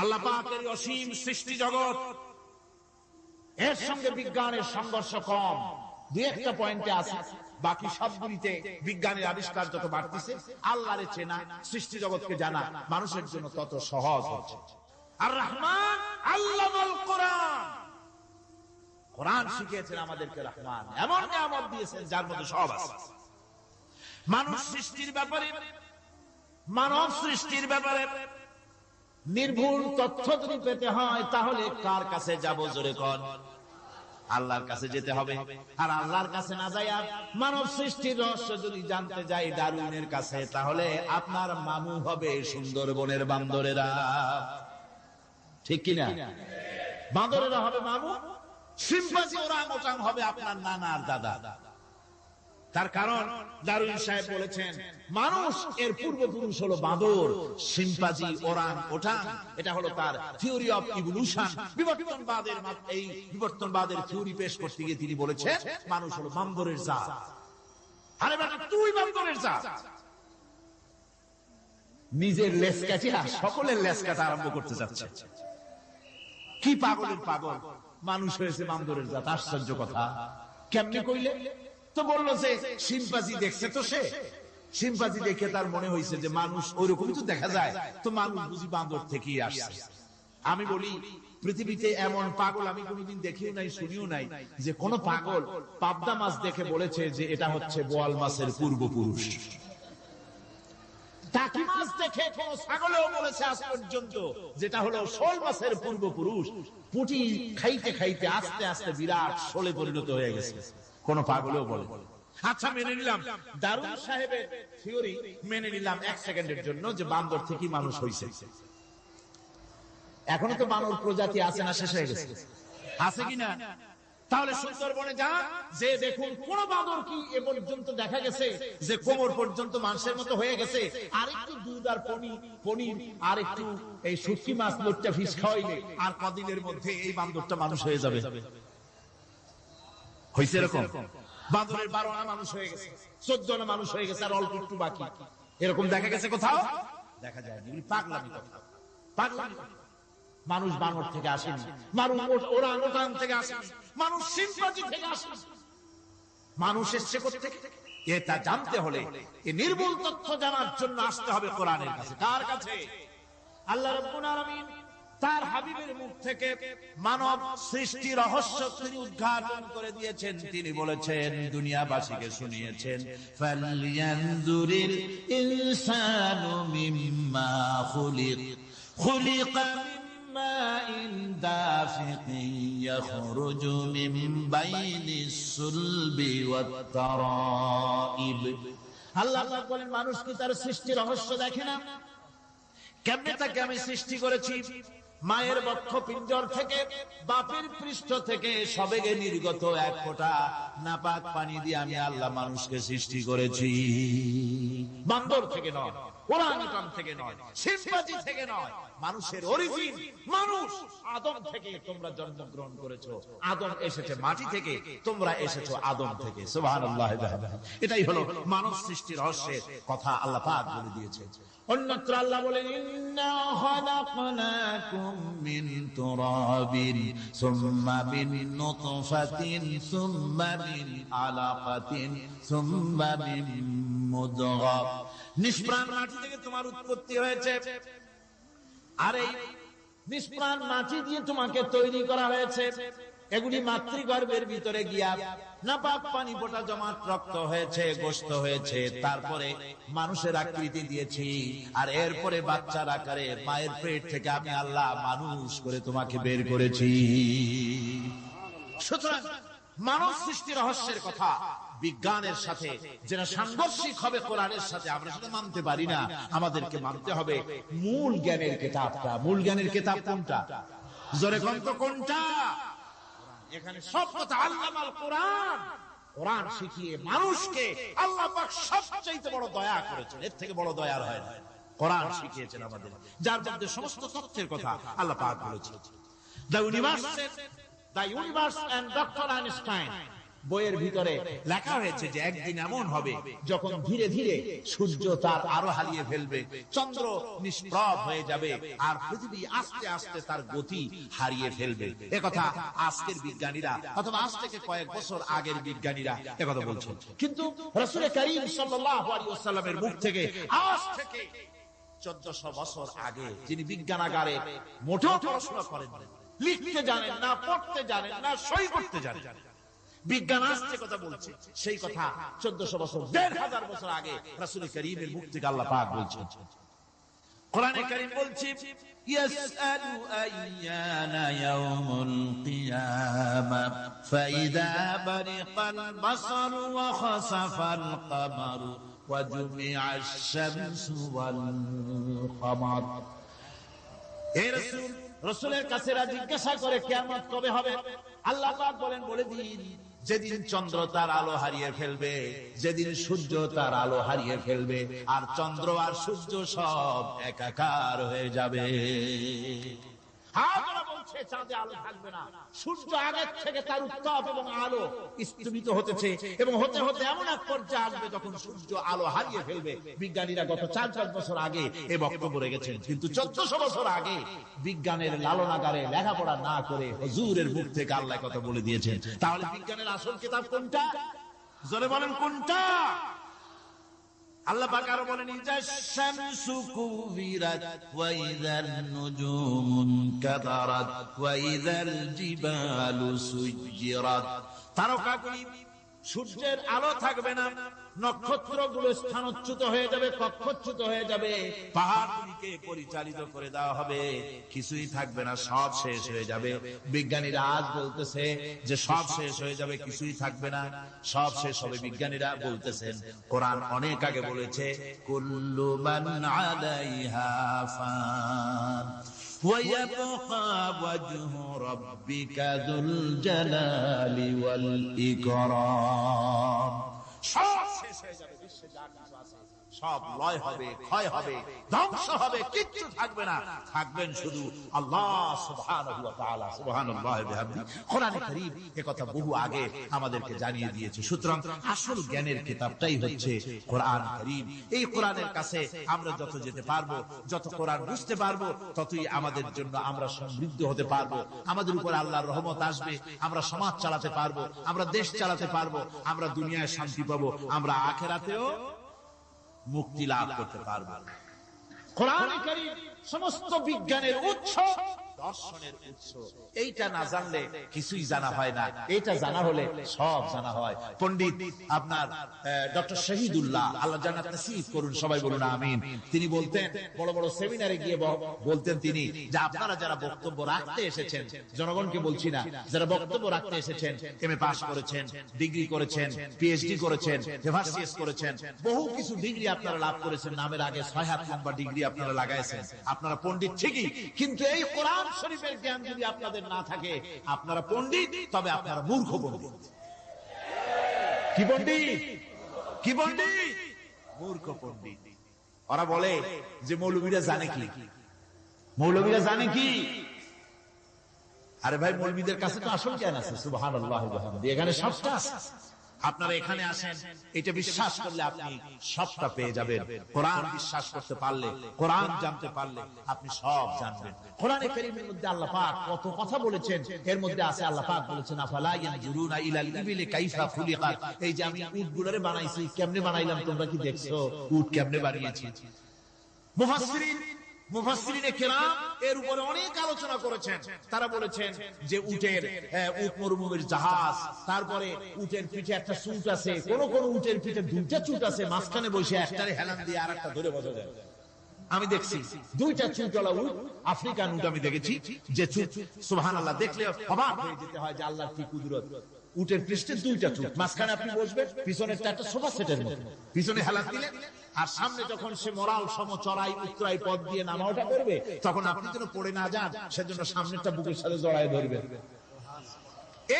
আল্লাহ পাকের অসীম সৃষ্টি জগৎ, এর সঙ্গে বিজ্ঞানের সংঘর্ষ কম, দুই একটা পয়েন্টে আছে। বাকি সবগুলিতে বিজ্ঞানের আবিষ্কার যত বাড়তেছে, আল্লাহরে চেনা, সৃষ্টি জগৎকে জানা মানুষের জন্য তত সহজ হচ্ছে। আর রহমান আল্লামাল কোরআন, কোরআন শিখিয়েছেন আমাদেরকে রহমান, এমন নিয়ামত দিয়েছেন যার মধ্যে সব আছে। মানুষ সৃষ্টির ব্যাপারে, মানব সৃষ্টির ব্যাপারে নির্ভুল তথ্য যদি পেতে হয়, তাহলে কার কাছে যাব? জোরে কোন? আল্লাহর কাছে যেতে হবে। আর আল্লাহর কাছে না যাইয়া মানব সৃষ্টির রহস্য যদি জানতে যাই ডারউইনের কাছে, তাহলে আপনার মামু হবে সুন্দরবনের বান্দরেরা। ঠিক কিনা? বান্দরেরা হবে মামু, শিম্পাঞ্জি ওরাংওটাং হবে আপনার নানার দাদা। তার কারণ ডারউইন সাহেব বলেছেন মানুষ এর পূর্বপুরুষ হলো বাঁদর, শিম্পাঞ্জি, ওরাংওটাং। এটা হলো তার থিওরি অফ ইভলিউশন। বিবর্তনবাদের এই বিবর্তনবাদের থিওরি পেশ করতে গিয়ে তিনি বলেছেন মানুষ হলো বান্দরের জাত। আরে বেটা, তুই বান্দরের জাত। নিজের লেজ কাটিয়া সকলের লেজ কাটা আরম্ভ করতে যাচ্ছে। কি পাগলের পাগল, মানুষ হয়েছে বান্দরের জাত। আশ্চর্য কথা। কেমনে কইলে? তো বললো যে শিম্পাঞ্জি দেখছে, তো সে শিম্পাঞ্জি দেখে তার মনে হয়েছে যে মানুষ ওইরকমই তো দেখা যায়, তো মানুষ বুঝি বান্দর থেকেই আসছে। আমি বলি পৃথিবীতে এমন পাগল আমি কোনোদিন দেখিও নাই, শুনিও নাই যে কোন পাগল পাবদা মাছ দেখে বলেছে যে এটা হচ্ছে বোয়াল মাছের পূর্বপুরুষ। টাকি মাছ দেখে কোন ছাগলেও বলেছে আজ পর্যন্ত যেটা হলো শোল মাছের পূর্বপুরুষ। পুঁটি খাইতে খাইতে আস্তে আস্তে বিরাট শোলে পরিণত হয়ে গেছে, কোন পাগলেও বলে। আচ্ছা, মেনে নিলাম ডারউইন সাহেবের থিওরি, মেনে নিলাম এক সেকেন্ডের জন্য যে বান্দর থেকে মানুষ হয়েছে। এখনো তো বানর প্রজাতি আছে না? শেষ হয়ে গেছে? আছে কিনা? তাহলে সুন্দরবনে যা, যে দেখুন কোন বাঁদর কি এ পর্যন্ত দেখা গেছে যে কোমর পর্যন্ত মানুষের মতো হয়ে গেছে? আর একটু দুধ আর পনির আর একটু এই শুটকি মাছ লোটটা ফিশ খাওয়াইলে আর কদিনের মধ্যে এই বান্দরটা মানুষ হয়ে যাবে। হয়েছে এরকম? বাঁদরের 12 আনা মানুষ হয়ে গেছে, 14 আনা মানুষ হয়ে গেছে, আর অল্প একটু বাকি। এরকম দেখা গেছে কোথাও? দেখা যায়। পাগলামি কথা, পাগলামি। মানুষ বানর থেকে আসেনি, মানুষ ওরাংওটাং থেকে আসেনি, মানুষ শিম্পাঞ্জি থেকে আসেনি। মানুষ এসছে কোত্থেকে? এটা জানতে হলে এই নির্ভুল তথ্য জানার জন্য আসতে হবে কোরআনের কাছে। কার কাছে? আল্লাহ রাব্বুল আলামিন তার হাবিবের মুখ থেকে মানব সৃষ্টি রহস্য তিনি উদ্ঘাটন করে দিয়েছেন। তিনি বলেছেন, দুনিয়াবাসীকে শুনিয়েছেন, ফালইয়ানজুরিল ইনসানু মিম্মা খুলিকা মাইন দাফিকিন ইয়াখরুজু মিন বাইনিস সুলবি ওয়াত তারাইব। আল্লাহ পাক বলেন, মানুষ কি তার সৃষ্টি রহস্য দেখে না? কেমনে তাকে আমি সৃষ্টি করেছি? মায়ের বক্ষ পিঞ্জর থেকে, বাপের পৃষ্ঠ থেকে সবেগে নির্গত এক ফোঁটা নাপাক পানি দিয়ে আমি আল্লাহ মানুষকে সৃষ্টি করেছি। বান্দর থেকে নয়, ওরাংওটাং থেকে নয়, শিম্পাঞ্জি থেকে নয়। মানুষের অরিজিন মানুষ, আদম থেকে তোমরা জন্মগ্রহণ করেছো। আদম এসেছে মাটি থেকে, তোমরা এসেছো আদম থেকে। সুবহানাল্লাহ। এটাই হলো মানব সৃষ্টির রহস্যের কথা আল্লাহ পাক বলে দিয়েছে। অন্যত্র আল্লাহ বলেন, ইন্না খালাকনাকুম মিন তুরাবিন সুম্মা মিন নুতফাতিন সুম্মা মিন আলাকাতিন সুম্মা মিন মুদগা। নিষ্প্রাণ মাটি থেকে তোমার উৎপত্তি হয়েছে, আর এই নিষ্প্রাণ মাটি দিয়ে তোমাকে তৈরি করা হয়েছে। এগুলি মাতৃগর্ভের ভিতরে গিয়া নাপাক পানি ফোঁটা জমাট রক্ত হয়েছে, গোশত হয়েছে, তারপরে মানুষের আকৃতি দিয়েছি, আর এরপরে বাচ্চার আকারে মায়ের পেট থেকে আমি আল্লাহ মানুষ করে তোমাকে বের করেছি। সুতরাং মানব সৃষ্টি রহস্যের কথা বিজ্ঞানের সাথে যেটা সাংঘর্ষিক হবে কোরআনের সাথে, আমরা সেটা মানতে পারি না। আমাদেরকে মানতে হবে মূল জ্ঞানের কিতাবটা। মূল জ্ঞানের কিতাব কোনটা? জোরে কোন তো কোনটা? এখানে সব কথা আল্লামাল কোরআন। কোরআন শিখিয়ে মানুষকে আল্লাহ পাক সবচেয়ে বড় দয়া করেছেন, এর থেকে বড় দয়ার হয় না। কোরআন শিখিয়েছেন আমাদের, যার মধ্যে সমস্ত তথ্যের কথা আল্লাহ পাক বলেছেন। The universe and doctor Einstein বইয়ের ভিতরে লেখা হয়েছে যে একদিন এমন হবে যখন ধীরে ধীরে সূর্য তার আলো হারিয়ে ফেলবে, চন্দ্র নিষ্প্রভ হয়ে যাবে, আর পৃথিবী আস্তে আস্তে তার গতি হারিয়ে ফেলবে। একথা আজকের বিজ্ঞানীরা অথবা আজ থেকে কয়েক বছর আগের বিজ্ঞানীরা একথা বলছেন। কিন্তু রাসূল করিম সাল্লাল্লাহু আলাইহি ওয়াসাল্লামের মুখ থেকে আজ থেকে 1400 বছর আগে, যিনি বিজ্ঞানাগারে মোটেও পড়াশোনা করেন না, লিখতে জানেন না, পড়তে জানেন না, সই করতে জানেন না, বিজ্ঞান আসছে কথা বলছে, সেই কথা 1400 বছর 1500 বছর আগে রাসূল করিমের মুখ থেকে আল্লাহ পাক বলছেন। কোরআনে কারীম বলছে ইয়াসআলু আইয়ানা ইয়াউমুল কিয়ামা ফাইদা বারিকাল বাসারু ওয়া খাসাফাল কামারু ওয়া জুমিআশ শামসু ওয়াল কামার। হে রাসূল, রাসূলের কাছে জিজ্ঞাসা করে কিয়ামত কবে হবে? আল্লাহ পাক বলেন, বলে দিন যেদিন চন্দ্র তার আলো হারিয়ে ফেলবে, যেদিন সূর্য তার আলো হারিয়ে ফেলবে, আর চন্দ্র আর সূর্য সব একাকার হয়ে যাবে। চাঁদে আলো থাকবে না, সূর্য আগের থেকে তার উত্তাপ এবং আলো স্তম্ভিত হতেছে, এবং হতে হতে এমন এক পর্যায়ে আসবে যখন সূর্য আলো হারিয়ে ফেলবে। বিজ্ঞানীরা গত 4-5 বছর আগে এই বক্তব্য রেখেছেন, কিন্তু 1400 বছর আগে বিজ্ঞানের লালনাগারে লেখাপড়া না করে হুজুরের মুখ থেকে আল্লাহ কথা বলে দিয়েছেন। তাহলে বিজ্ঞানের আসল কিতাব কোনটা? জোরে বলেন কোনটা? আল্লাহ পাক আরো বলেন, ইজাশ শামসু কুবিরাত ওয়া ইযান নুজুমুন কাদারাত ওয়া ইযাল জিবালু সুজ্জিরাত। তারকাগুলি, সূর্যের আলো থাকবে না, নক্ষত্রগুলো স্থানচ্যুত হয়ে যাবে, কক্ষচ্যুত হয়ে যাবে, পাহাড়গুলিকে পরিচালিত করে দেওয়া হবে, কিছুই থাকবে না, সব শেষ হয়ে যাবে। বিজ্ঞানীরা আজ বলতেছে যে সব শেষ হয়ে যাবে, কিছুই থাকবে না, সব শেষ হবে। বিজ্ঞানীরা বলতেছেন, কোরআন অনেক আগে বলেছে, কুল্লু মান আলাইহা ফান ويبقى وجه ربك ذو الجلال والإكرام। সব শেষ হয়ে যাবে, বিশ্বে যা কিছু আছে সব লয় হবে, ক্ষয় হবে, ধ্বংস হবে, কিচ্ছু থাকবে না, থাকবেন শুধু আল্লাহ সুবহানাহু ওয়া তাআলা। সুবহানাল্লাহি ওয়া বিহামদিহি। কোরআনে কারীম এই কথা বহু আগে আমাদেরকে জানিয়ে দিয়েছে। সুতরাং আসল জ্ঞানের কিতাবটাই হচ্ছে কোরআন কারীম। এই কোরআনের কাছে আমরা যত যেতে পারবো, যত কোরআন বুঝতে পারবো, ততই আমাদের জন্য আমরা সমৃদ্ধ হতে পারবো, আমাদের উপর আল্লাহর রহমত আসবে, আমরা সমাজ চালাতে পারবো, আমরা দেশ চালাতে পারবো, আমরা দুনিয়ায় শান্তি পাবো, আমরা আখিরাতেও মুক্তি লাভ করতে পারবো। কোরআন কারীম সমস্ত বিজ্ঞানের উৎস, দর্শনের উৎস। এইটা না জানলে কিছুই জানা হয় না, এটা জানা হলে সব জানা হয়। পণ্ডিত আপনার ডক্টর শহীদুল্লাহ, আল্লাহ জান্নাত নসিব করুন, সবাই বলুন আমিন। তিনি বলতেন, বড় বড় সেমিনারে গিয়ে বলতেন তিনি, যে আপনারা যারা বক্তব্য রাখতে এসেছেন, জনগণকে বলছি না, যারা বক্তব্য রাখতে এসেছেন, এমএ পাস করেছেন, ডিগ্রি করেছেন, পিএইচডি করেছেন, এভারসিএস করেছেন, বহু কিছু ডিগ্রি আপনারা লাভ করেছেন, নামের আগে 6 লম্বা ডিগ্রি আপনারা লাগাইছেন, আপনারা পণ্ডিত ঠিকই, কিন্তু এই কোরআন শরীফের জ্ঞান যদি আপনাদের না থাকে, আপনারা পণ্ডিত, তবে আপনারা মূর্খ পণ্ডিত। কি পণ্ডিত? কি পণ্ডিত? মূর্খ পণ্ডিত। ওরা বলে যে মৌলবীরা জানে কি, মৌলবীরা জানে কি? আরে ভাই, মৌলবীদের কাছে তো আসল জ্ঞান আছে। সুবহানাল্লাহি ওয়া বিহামদিহি। এখানে সবটা আছে। আপনারা এখানে আসেন, এটা বিশ্বাস করলে আপনি সবটা পেয়ে যাবেন। কোরআন বিশ্বাস করতে পারলে, কোরআন জানতে পারলে আপনি সব জানবেন। কোরআনে কারীমের মধ্যে আল্লাহ পাক কত কথা বলেছেন, এর মধ্যে আছে আল্লাহ পাক বলেছেন, আফালা ইয়ানজুরুনা ইলাল ইবিলি কাইফা খুলিকাত। এই যে আমি উটগুলোরে বানাইছি, কেমনে বানাইলাম তোমরা কি দেখছো? উট কেমনে বানিয়েছি? মুফাসসিরিন মুফাসসিরিনে কেরাম এর উপরে অনেক আলোচনা করেছেন। তারা বলেছেন যে উট মরুভূমির জাহাজ, তারপরে উটের পিঠে একটা চুট আছে, কোন কোন উটের পিঠে দুইটা চুট আছে, মাঝখানে বসে একটারে হেলান দিয়ে আর একটা ধরে বসা যায়। আমি দেখছি দুইটা চুটওয়ালা উট, আফ্রিকান উট আমি দেখেছি, যে চুট সুবহানাল্লাহ দেখলে অবাক হয়ে যেতে হয় যে আল্লাহর কি কুদরত। উটের পৃষ্ঠে দুইটা চুট, মাঝখানে আপনি বসবেন, পিছনেরটা একটা সোফা সেটের মতো, পিছনে হেলান দিলে আর সামনে যখন সে মরাল সম চড়াই উত্তরাই পথ দিয়ে নামা ওঠা করবে, তখন আপনি যেন পড়ে না যান সেজন্য সামনেরটা বুকের সাথে জড়ায় ধরবেন।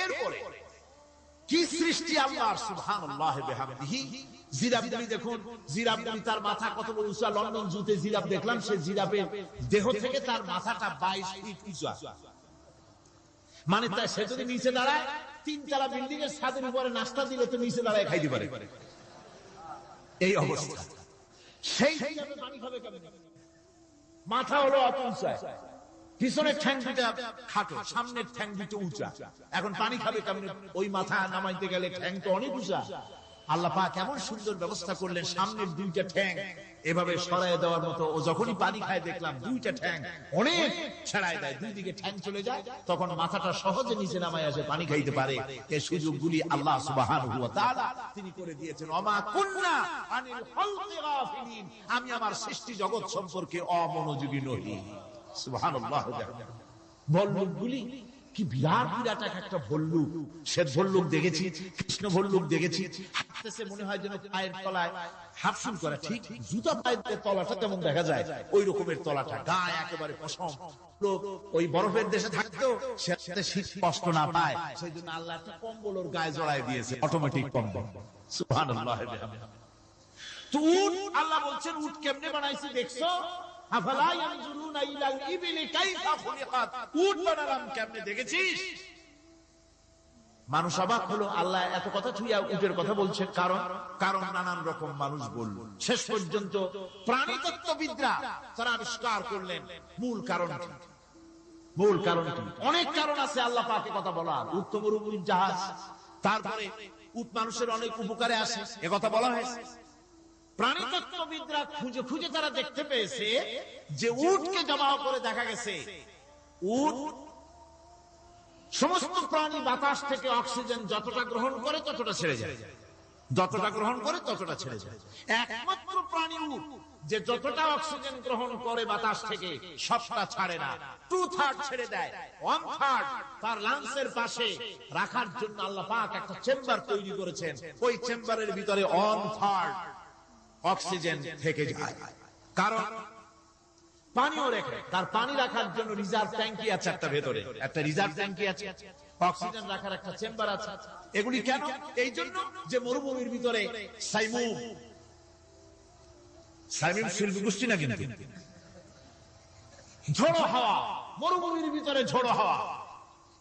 এরপরে কি সৃষ্টি আল্লাহর, সুবহানাল্লাহ বিহামদিহি। জিরাফগুলি দেখুন, জিরাফগুলি তার মাথা কত বড় উঁচা। লন্ডন জুতে জিরাফ দেখলাম, সে জিরাফের দেহ থেকে তার মাথাটা 22 ফিট উঁচা। মানে সে যদি নিচে দাঁড়ায়, 3 তলা বিল্ডিং এর ছাদের উপরে নাস্তা দিলে তো নিচে দাঁড়ায় খাইতে পারে, এই অবস্থা। সেই জিরাফে পানি খাবে কেমনে? মাথা হলো অত উঁচা, পিছনের ঠ্যাং দুটা খাটো, সামনের ঠ্যাং দুটো উঁচা, এখন পানি খাবে কেমনে? ওই মাথা নামাইতে গেলে ঠ্যাং তো অনেক উঁচা। আল্লাহ পাক কেমন সুন্দর ব্যবস্থা করলেন, সামনের দুইটা ঠ্যাং এভাবে সরায় দেওয়ার মতো। ও যখনই পানি খায় দেখলাম দুইটা ঠ্যাং অনেক ছেড়ায় দেয়, দুই দিকে ঠ্যাং চলে যায়, তখন মাথাটা সহজে নিচে নামায় আসে, পানি খাইতে পারে। এই সুযোগগুলি আল্লাহ সুবহানাহু ওয়া তাআলা তিনি করে দিয়েছেন। ওমা কুননা আনিল খালকি গাফিলিন, আমি আমার সৃষ্টি জগৎ সম্পর্কে অমনোযোগী নই। সুবহানাল্লাহ। ভল্লুকগুলি কি বিরাট বিরাট একটা ভল্লুক, শ্বেত ভল্লুক দেখেছি, কৃষ্ণ ভল্লুক দেখেছি, হাঁটতেছে মনে হয় যেন পায়ের তলায় হাফসুল করা, ঠিক জুতা পায়ের তলাটা তেমন দেখা যায়, ওই রকমের তলাটা, গায়ে একেবারে পশম। লোক ওই বরফের দেশে থাকতো, সেটাতে শীত কষ্ট না পায়, সেই জন্য আল্লাহ একটা কম্বল ওর গায়ে জড়ায় দিয়েছে, অটোমেটিক কম্বল। সুবহানাল্লাহ। তো উট, আল্লাহ বলছেন উট কেমনে বানাইছি দেখছো? আফালা ইয়ানজুরুনা ইলাল ইবিলি কাইফা খুলিকাত, উট বানালাম কেমনে দেখেছিস? মানুষ অবাক হলো, আল্লাহ এত কথা ছুঁয়া উটের কথা বলছেন, কারণ নানান রকম মানুষ বলল। শেষ পর্যন্ত প্রাণীতত্ত্ববিদরা তারা আবিষ্কার করলেন মূল কারণ কি। মূল কারণ কি? অনেক কারণ আছে আল্লাহ পাকে কথা বলার। উট তো মরুভূমির জাহাজ, তারপরে উট মানুষের অনেক উপকারে আসে, এ কথা বলা হয়েছে। প্রাণীতত্ত্ববিদরা খুঁজে খুঁজে তারা দেখতে পেয়েছে যে উটকে জবাই করে দেখা গেছে উট সমস্ত প্রাণী বাতাস থেকে অক্সিজেন যতটা গ্রহণ করে ততটা ছেড়ে যায়, যতটা গ্রহণ করে ততটা ছেড়ে যায়। একমাত্র প্রাণী উট যে যতটা অক্সিজেন গ্রহণ করে বাতাস থেকে সবটা ছাড়ে না, 2/3 ছেড়ে দেয়, 1/3 তার লাংসের পাশে রাখার জন্য আল্লাহ পাক একটা চেম্বার তৈরি করেছেন। ওই চেম্বারের ভিতরে 1/3 অক্সিজেন থেকে যায়, কারণ পানিও রেখে, তার পানি রাখার জন্য রিজার্ভ ট্যাঙ্কি আছে, একটা ভেতরে একটা রিজার্ভ ট্যাঙ্কি আছে, অক্সিজেন রাখার একটা চেম্বার আছে। এগুলি কেন? এই জন্য যে মরুভূমির ভিতরে সাইমুম শিল্পী গোষ্ঠী না, কিন্তু ঝোড়ো হাওয়া, মরুভূমির ভিতরে ঝোড়ো হাওয়া,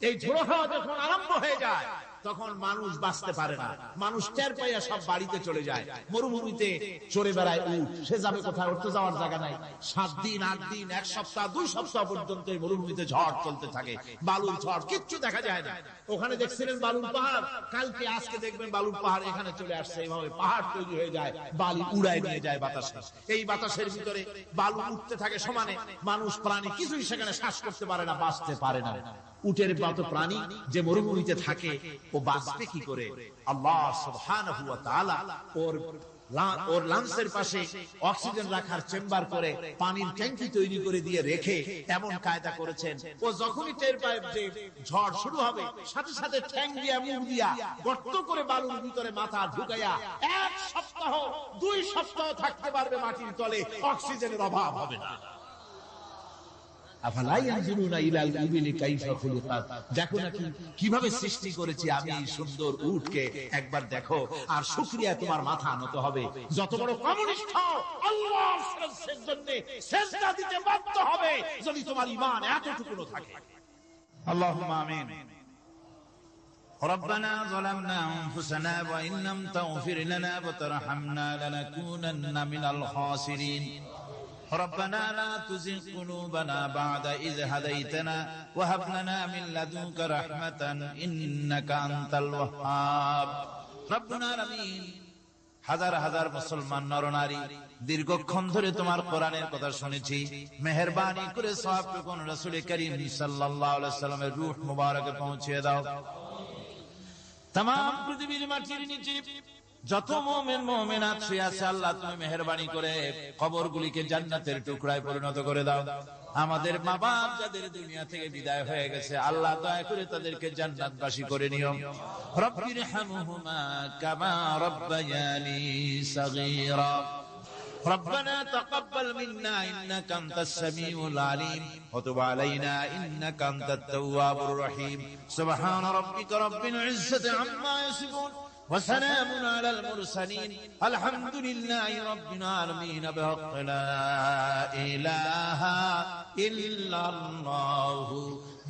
এই ঝোড়ো হাওয়া যখন আরম্ভ হয়ে যায় তখন মানুষ বাঁচতে পারে না, মানুষ টের পাইয়া সব বাড়িতে চলে যায়। মরুভূমিতে চড়ে বেড়ায় উট, সে যাবে কোথায়? ওর তো যাওয়ার জায়গা নাই। 7 দিন 8 দিন 1 সপ্তাহ 2 সপ্তাহ পর্যন্ত এই মরুভূমিতে ঝড় চলতে থাকে, বালুর ঝড়, কিচ্ছু দেখা যায় না। ওখানে দেখছিলেন বালুর পাহাড়, কালকে আজকে দেখবেন বালুর পাহাড় এখানে চলে আসছে, এইভাবে পাহাড় তৈরি হয়ে যায়, বালি উড়ায় নিয়ে যায় বাতাসে। এই বাতাসের ভিতরে বালু উঠতে থাকে সমানে, মানুষ প্রাণী কিছুই সেখানে শ্বাস করতে পারে না, বাঁচতে পারে না। উটের মতো প্রাণী যে মরুভূমিতে থাকে, ও বাঁচবে কি করে? আল্লাহ সুবহানাহু ওয়া তাআলা ওর লাংসের পাশে অক্সিজেন রাখার চেম্বার করে পানির ট্যাঙ্কি তৈরি করে দিয়ে রেখে এমন কায়দা করেছেন, ও যখনই টের পায় যে ঝড় শুরু হবে, সাথে সাথে ঠ্যাং দিয়া মুখ দিয়া গর্ত করে বালুর ভিতরে মাথা ঢুকাইয়া 1 সপ্তাহ 2 সপ্তাহ থাকতে পারবে মাটির তলে, অক্সিজেনের অভাব হবে না। দেখো না কিভাবে সৃষ্টি করেছি আমি এই সুন্দর উটকে, একবার দেখো, আর শুকরিয়া তোমার মাথা নত হবে। যত বড় কমিউনিস্ট হও, আল্লাহর জন্য সিজদা দিতে বাধ্য হবে যদি তোমার ঈমান এতটুকু থাকে। আল্লাহুম্মা আমিন। ربنا ظلمنا أنفسنا وإن لم تغفر لنا وترحمنا لنكونن من الخاسرين ربنا لا تزغ قلوبنا بعد إذ هديتنا وهب لنا من لدنك رحمة إنك أنت الوهاب ربنا العالمين হাজার হাজার মুসলমান নরনারী দীর্ঘক্ষণ ধরে তোমার কোরআনের কথা শুনেছি, মেহেরবানি করে সওয়াবটুকু রাসূল করিম সাল্লাল্লাহু আলাইহি ওয়াসাল্লামের রূহ মুবারকে পৌঁছে দাও। তাম পৃথিবীর মাটির নিচে যত মুমিন মুমিনাত শুয়ে আছে আল্লাহ তুমি মেহেরবানি করে কবরগুলিকে জান্নাতের টুকরায় পরিণত করে দাও। আমাদের মা বাপ যাদের দুনিয়া থেকে বিদায় হয়ে গেছে আল্লাহ দয়া করে তাদেরকে জান্নাতবাসী করে নিও। রব্বিরহামহুমা কামা রব্বায়ানি সাগীরা। ربنا تقبل منا إنك أنت السميع العليم وتب علينا إنك أنت التواب الرحيم سبحان ربك رب العزة عما يصفون وسلام على المرسلين الحمد لله رب العالمين بحق لا إله إلا الله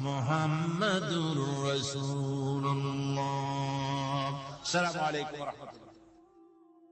محمد رسول الله. السلام عليكم ورحمة الله.